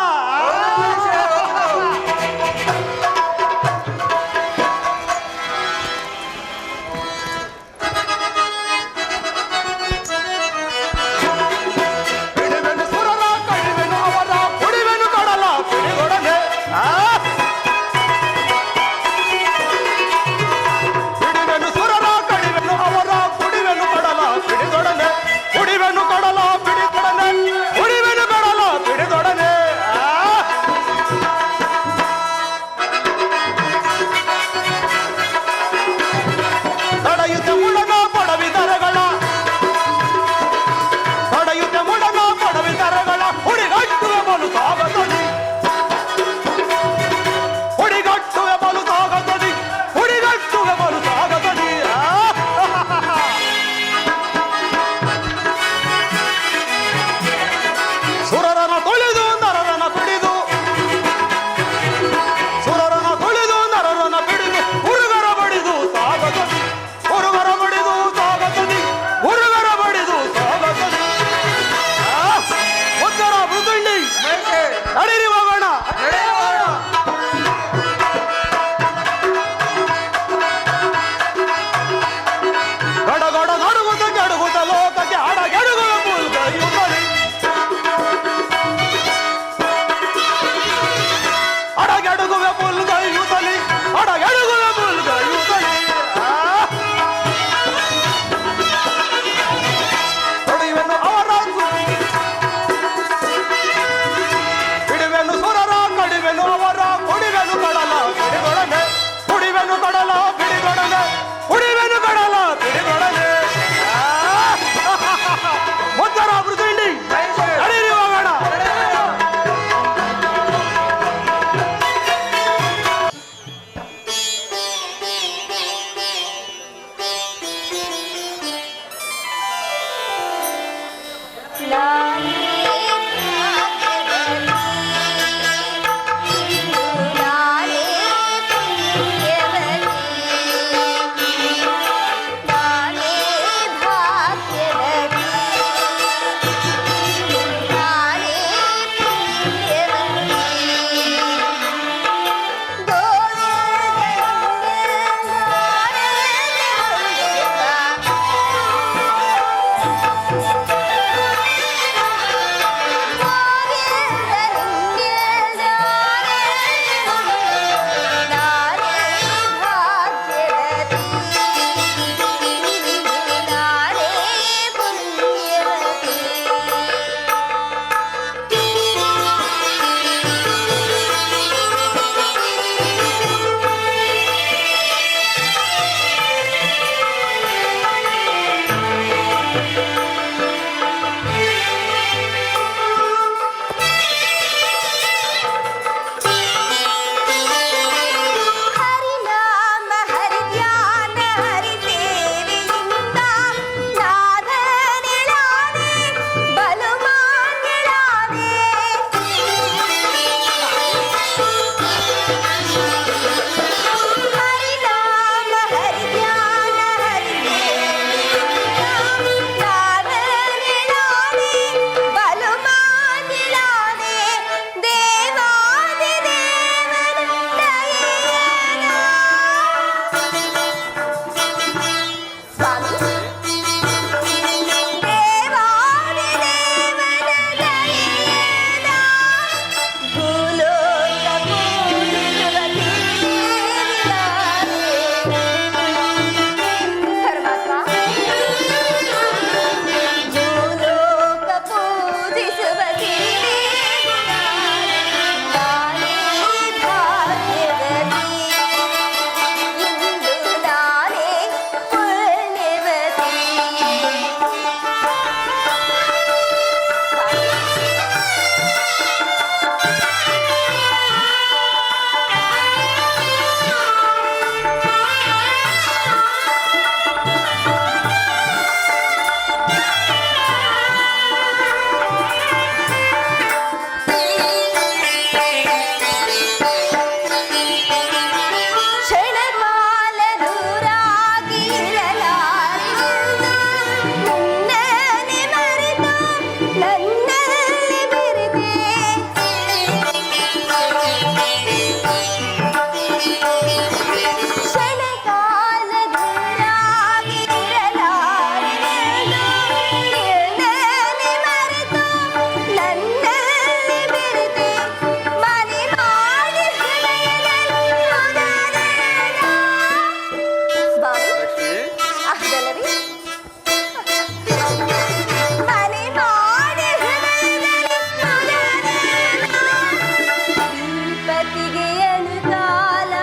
ಶ್ರೀಪತಿಗೆಯನು ಕಾಲ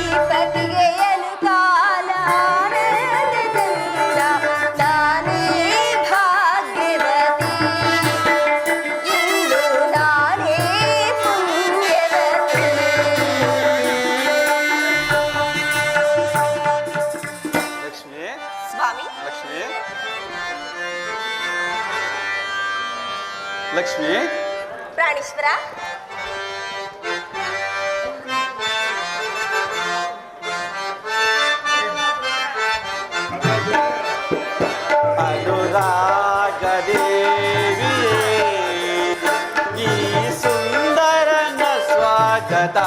ಶ್ರೀಪತಿಗೆಯನು ಕಾಲ ನಾನೇ ಭಾಗ್ಯವತಿ ಇಂದು ನಾನೇ ಪುಣ್ಯವತಿ. ಲಕ್ಷ್ಮಿ ಸ್ವಾಮಿ ಲಕ್ಷ್ಮಿ ಲಕ್ಷ್ಮಿ ಪ್ರಾಣೇಶ್ವರ ಅನುರಾಗದೇವಿಯೇ ಈ ಸುಂದರನ ಸ್ವಾಗತ.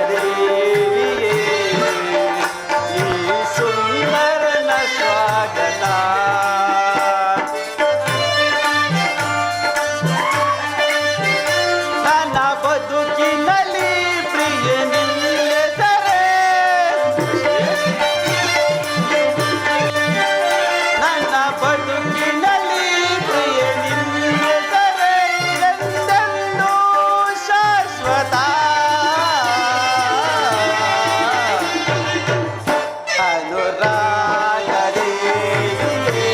ಅನುರಾಗದೇವಿಯೇ ಈ ಸುಂದರನ ಸ್ವಾಗತ. ನನ್ನ ಬದುಕಿನಲ್ಲಿ ಪ್ರಿಯ ನಿಲ್ಲದರೆ ನನ್ನ ಬದುಕಿನಲ್ಲಿ ಪ್ರಿಯ ನಿಲ್ಲದರೆ ಎಂದೆಂದೂ ಶಾಶ್ವತ. ಅನುರಾಗದೇವಿಯೇ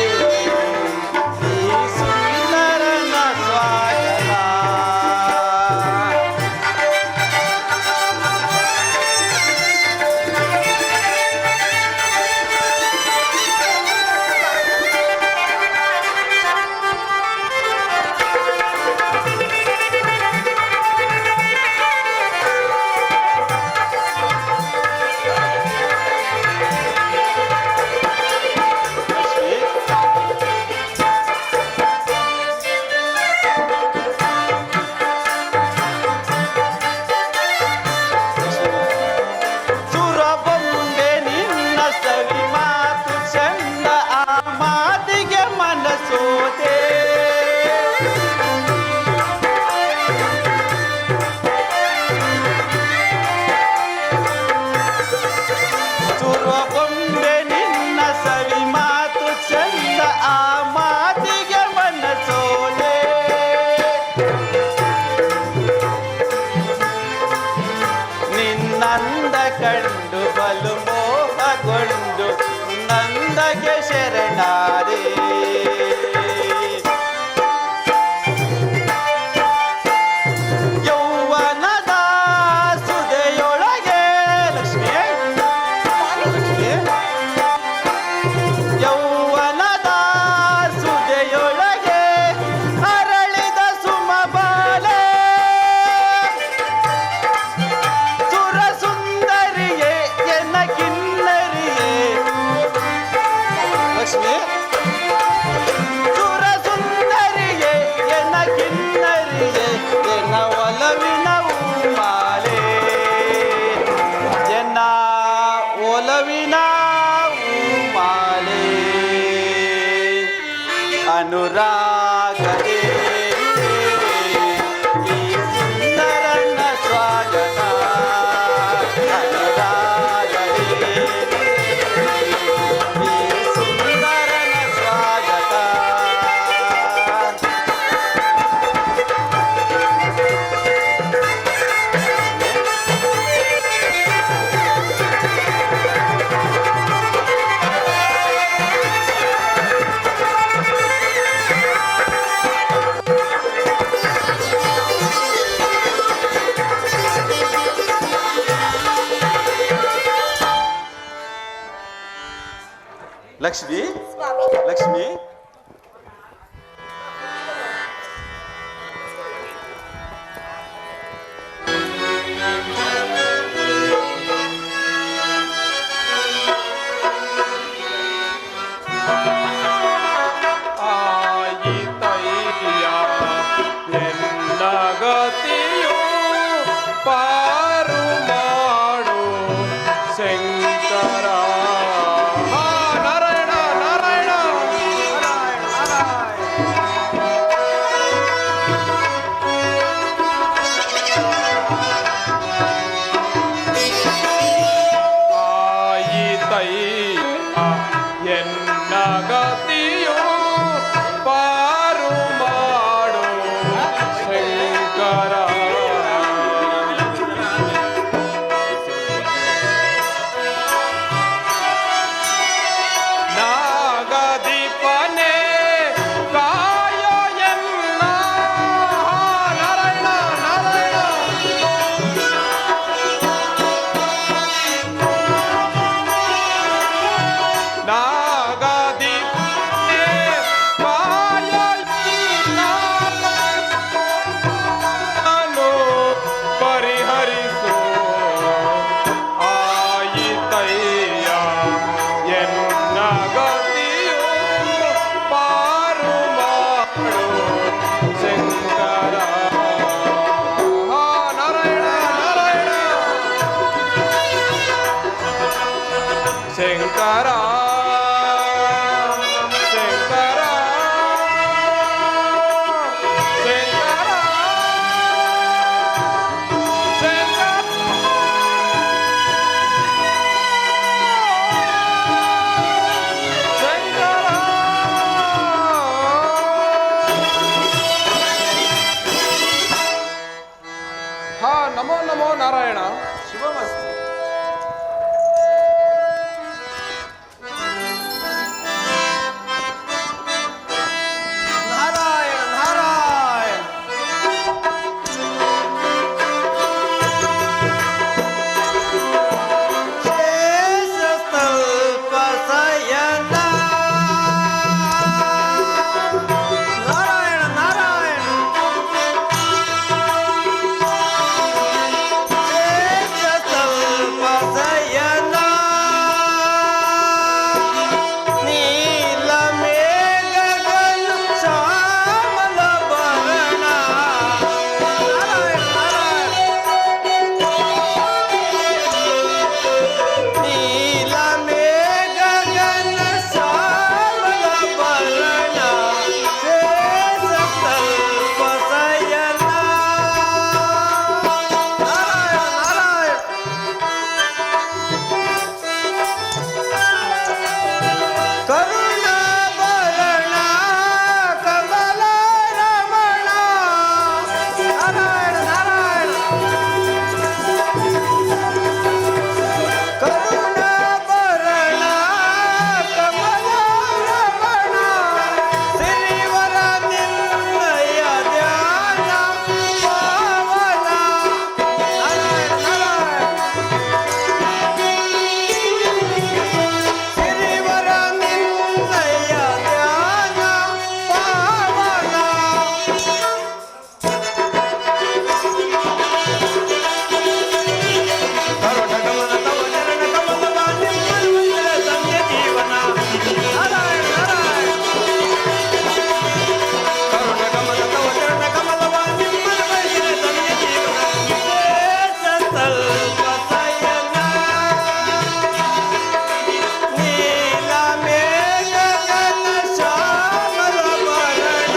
ಈ ಸುಂದರನ ಸ್ವಾಗತ. ಸುರಬೊಂಬೆ ನಿನ್ನ ಸವಿ ಮಾತು ಚಂದ, ಆ ಮಾತಿಗೆ ಮನಸೋದೆ. ಸುರಬೊಂಬೆ ನಿನ್ನ ಸವಿ ಮಾತು ಚಂದ, ಆ ಮಾತಿಗೆ ಮನಸೋದೆ. ನಿನ್ನಂದ ಕಂಡು ಬಲು ಮೋಹಗೊಂಡು ನಂದಗೆ ಶರಣಾದೆ. ಯೌವನದ ಸುದೆಯೊಳಗೆ ಲಕ್ಷ್ಮಿ ಲಕ್ಷ್ಮಿ ಯೌವನದ ಸುದೆಯೊಳಗೆ ಅರಳಿದ ಸುಮಬಾಲೆ ಸುರ ಸುಂದರಿಯೇ ಎನ್ನ ಕಿನ್ನರಿಯೇ ಲಕ್ಷ್ಮಿ ಸುರ ಸುಂದರಿಯೇ ಎನ್ನ ಕಿನ್ನರಿಯೇ ಎನ್ನ ಒಲವಿನ ಮಾಲೆ ಎನ್ನ ಒಲವಿನ ಮಾಲೆ. ಅನುರಾಗದೇವಿಯೇ ಈ ಸುಂದರನ ಸ್ವಾಗತ. ಅನುರಾಗದೇವಿಯೇ ಈ ಸುಂದರನ ಸ್ವಾಗತ. ಲಕ್ಷ್ಮಿ ಸ್ವಾಮಿ ಲಕ್ಷ್ಮಿ ಆಯಿತಯ್ಯ ಎನ್ನ ಗತಿಯು ಪಾರು ಮಾಡು ಶಂಕರ. ನಾರಾಯಣ ನಾರಾಯಣ ನಮೋ ನಮೋ ನಾರಾಯಣ. ಶುಭಮಸ್ತು. ನಾರಾಯಣ ನಾರಾಯಣ. ಶೇಷಸ್ತಲ್ಪ ಶಯನ. ನಾರಾಯಣ ನಾರಾಯಣ. ಶೇಷಸ್ತಲ್ಪ ಶಯನ. ನೀಲ ಮೇಘಗಳು ಶ್ಯಾಮಲ ವರ್ಣ. ನಾರಾಯಣ ನಾರಾಯಣ. ನೀಲ ಮೇಘಗನ ಶ್ಯಾಮಲ ವರ್ಣ. ಶೇಷತಲ್ಪ ಶಯನ. ನಾರಾಯಣ ನಾರಾಯಣ. ಕರುಣಾಭರಣ ಕಮಲ ರಮಣ. ನಾರಾಯಣ ನಾರಾಯಣ. ಕರುಣಾಭರಣ ಕಮಲ ರಮಣ. ಸಿರಿವರ ನಿನ್ನಯ ಧ್ಯಾನ ಪಾವನ. ನಾರಾಯಣ ನಾರಾಯಣ. ಸಿರಿವರ ನಿನ್ನಯ ಧ್ಯಾನ ಪಾವನ. ಕರುಣ ಗಮನ ತವ ಚರಣ ಕಮಲವ ನಿಮ್ಮನ್ನುಂಜಲ ಸಂಧ್ಯ ಜೀವನ. ನಾರಾಯಣ ನಾರಾಯಣ. ಕರುಣ ಗಮನ ತವ ಚರಣ ಕಮಲವ ನಿಮ್ಮನ್ನುಂಜಲ ಸಂಧ್ಯ ಜೀವನ. ಶೇಷತಲ್ಪ ಶಯನ. ನೀಲ ಮೇಘಗನ ಶ್ಯಾಮಲ ವರ್ಣ.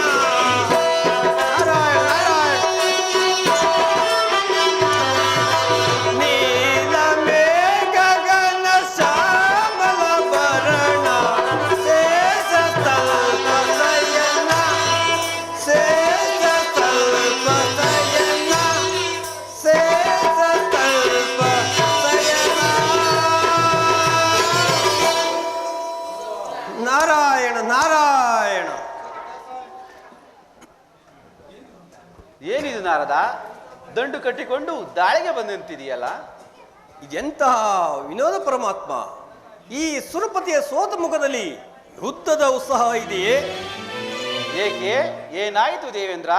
ನಾರಾಯಣ ನಾರಾಯಣ. ನೀಲ ಮೇಘಗನ ಶ್ಯಾಮಲ ವರ್ಣ. ಶೇಷತಲ್ಪ ಶಯನ. ಶೇಷತಲ್ಪ ಶಯನ. ಶೇಷತಲ್ಪ ಶಯನ. ನಾರಾಯಣ ನಾರಾಯಣ. ಏನಿದು ನಾರದ, ದಂಡು ಕಟ್ಟಿಕೊಂಡು ದಾಳಿಗೆ ಬಂದಂತಿದೆಯಲ್ಲ? ಇದೆಂತಹ ವಿನೋದ ಪರಮಾತ್ಮ. ಈ ಸುರಪತಿಯ ಸೋತ ಮುಖದಲ್ಲಿ ಯುದ್ಧದ ಉತ್ಸಾಹ ಇದೆಯೇ? ಏಕೆ, ಏನಾಯಿತು ದೇವೇಂದ್ರ?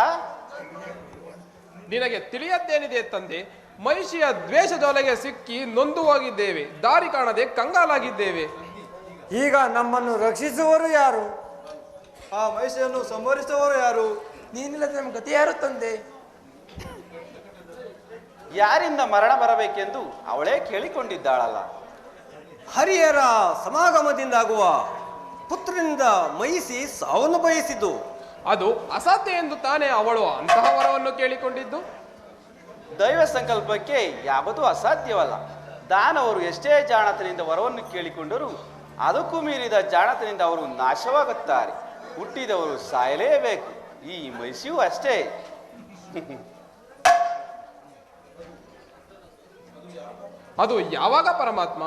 ನಿನಗೆ ತಿಳಿಯದ್ದೇನಿದೆ ತಂದೆ? ಮಹಿಷಿಯ ದ್ವೇಷದೊಳಗೆ ಸಿಕ್ಕಿ ನೊಂದು ಹೋಗಿದ್ದೇವೆ. ದಾರಿ ಕಾಣದೆ ಕಂಗಾಲಾಗಿದ್ದೇವೆ. ಈಗ ನಮ್ಮನ್ನು ರಕ್ಷಿಸುವವರು ಯಾರು? ಆ ಮಹಿಷಿಯನ್ನು ಸಂಹರಿಸುವವರು ಯಾರು? ನೀನಿಲ್ಲದೆ ನಮ್ಮ ಗತಿ ಯಾರು ತಂದೆ? ಯಾರಿಂದ ಮರಣ ಬರಬೇಕೆಂದು ಅವಳೇ ಕೇಳಿಕೊಂಡಿದ್ದಾಳಲ್ಲ. ಹರಿಯರ ಸಮಾಗಮದಿಂದಾಗುವ ಪುತ್ರನಿಂದ ಮಯಿಸಿ ಸಾವನ್ನು ಬಯಸಿದ್ದು. ಅದು ಅಸಾಧ್ಯ ಎಂದು ತಾನೇ ಅವಳು ಅಂತಹ ವರವನ್ನು ಕೇಳಿಕೊಂಡಿದ್ದು. ದೈವ ಸಂಕಲ್ಪಕ್ಕೆ ಯಾವುದೂ ಅಸಾಧ್ಯವಲ್ಲ. ದಾನವರು ಎಷ್ಟೇ ಜಾಣತನಿಂದ ವರವನ್ನು ಕೇಳಿಕೊಂಡರೂ ಅದಕ್ಕೂ ಮೀರಿದ ಜಾಣತನಿಂದ ಅವರು ನಾಶವಾಗುತ್ತಾರೆ. ಹುಟ್ಟಿದವರು ಸಾಯಲೇಬೇಕು. ಈ ಮೈಸಿಯೂ ಅಷ್ಟೇ. ಅದು ಯಾವಾಗ ಪರಮಾತ್ಮ?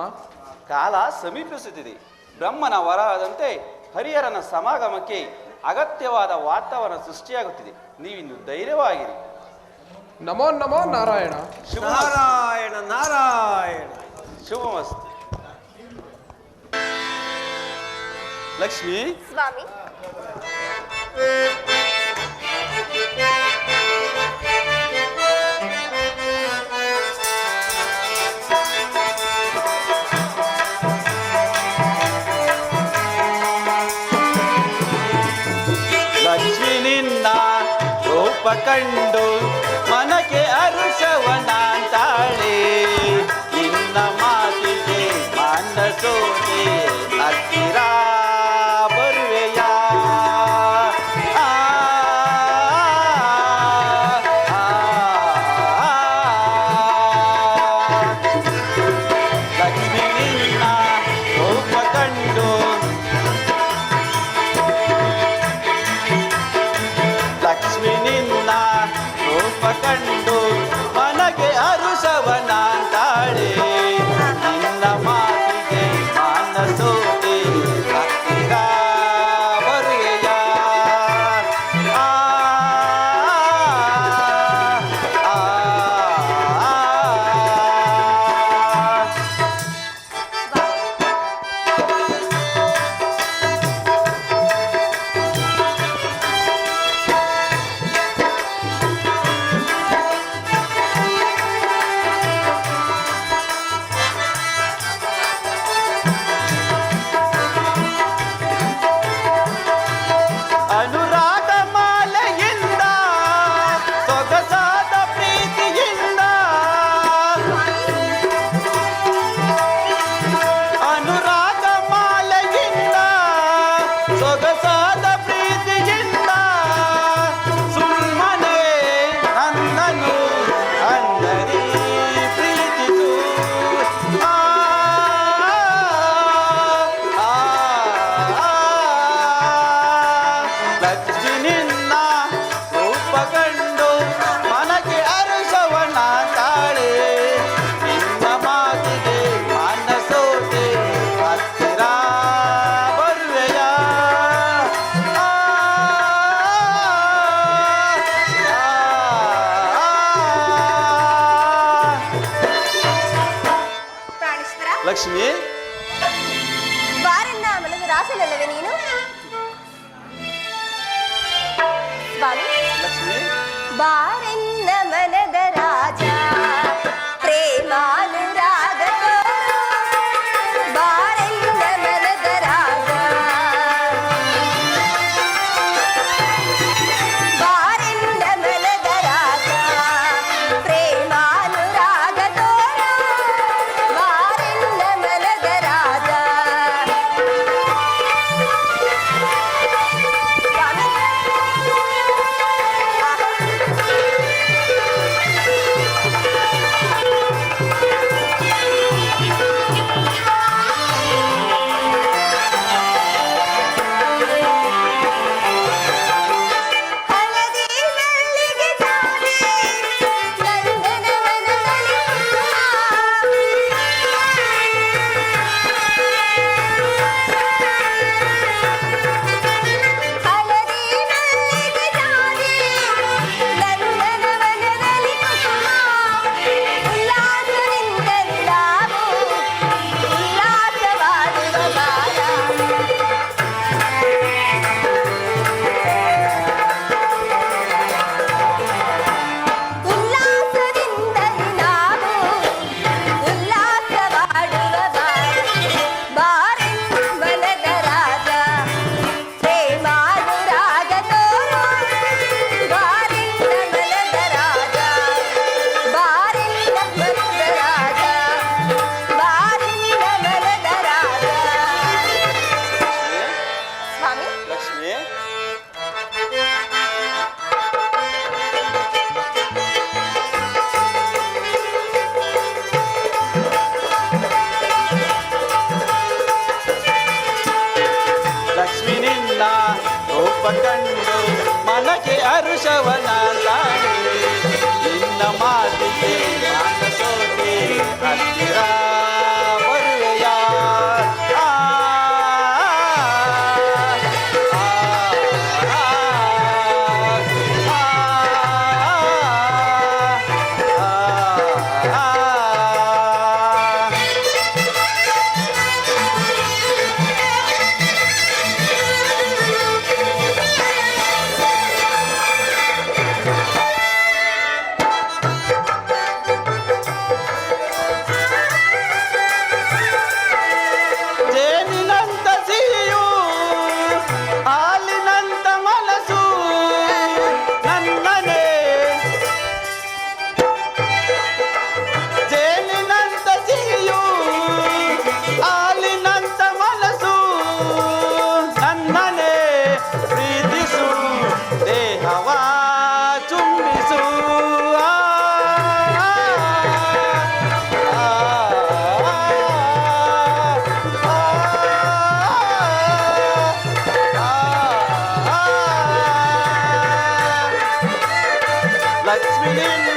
ಕಾಲ ಸಮೀಪಿಸುತ್ತಿದೆ. ಬ್ರಹ್ಮನ ವರದಂತೆ ಹರಿಹರನ ಸಮಾಗಮಕ್ಕೆ ಅಗತ್ಯವಾದ ವಾತಾವರಣ ಸೃಷ್ಟಿಯಾಗುತ್ತಿದೆ. ನೀವಿನ್ನು ಧೈರ್ಯವಾಗಿರಿ. ನಮೋ ನಮೋ ನಾರಾಯಣ. ನಾರಾಯಣ ನಾರಾಯಣ. ಶುಭಮಸ್ತು. ಲಕ್ಷ್ಮಿ, ಸ್ವಾಮಿ. ಲಕ್ಷ್ಮಿ ನಿನ್ನ ರೂಪ ಕಂಡು ಮನಕ್ಕೆ ಅರುಷವನಾಂತಾಳೆ. ನಿನ್ನ ಮಾತಿಗೆ ಮಾನಸೋದೆ ಹತ್ತಿರ ಬರುವೆಯ. ಲಕ್ಷ್ಮಿ ನಿನ್ನ ರೂಪ ಕಂಡು ಲಕ್ಷ್ಮಿ ನಿನ್ನ ರೂಪ ಕಂಡು ಮನಗೆ ಅರುಷವನಾಂತಾಳೆ. ನಿನ್ನ ಮಾತಿಗೆ ಮಾನಸೋದೆ ಹತ್ತಿರ ಬರುವೆಯ. ಆ, ಆ, ಆ. ಅನುರಾಗ ಮಾಲೆಯಿಂದ ಸೊಗಸಾದ ಪ್ರೀತಿಯಿಂದ ಅನುರಾಗ ಮಾಲೆಯಿಂದ ಸೊಗಸಾದ ಪ್ರೀತಿಯಿಂದ ಸುಮ್ಮನೆ ನನ್ನನು ಅಂದರೆ ಪ್ರೀತಿಸು. ಆ, ಆ, ಆ. ಲಕ್ಷ್ಮಿ ನಿನ್ನ ರೂಪ ಕಂಡು ಮನಕ್ಕೆ ಅರುಷವನಾಂತಾಳೆ. ನಿನ್ನ ಮಾತಿಗೆ ಮಾನಸೋದೆ ಹತ್ತಿರ ಬರುವೆಯ. ಆ, ಪ್ರಾಣೇಶ್ವರ, ಲಕ್ಷ್ಮಿ, ಬಾರನ್ನ ಮನದ ರಾಸನಲ್ಲವೇ ನೀನು? ಸ್ವಾಮಿ. ಲಕ್ಷ್ಮಿ, ಬಾರೆನ್ನ ಮನದ ರಾಜ ಪ್ರೇಮಾನುರಾಗ ತೋರು. ಬಾರೆನ್ನ ಮನದ ರಾಜ, ಬಾರೆನ್ನ ಮನದ ರಾಜ ಪ್ರೇಮಾನುರಾಗ ತೋರು. ಬಾರೆನ್ನ ಮನದ ರಾಜ. ಸ್ವಾಮಿ. ಲಕ್ಷ್ಮಿ ನಿನ್ನ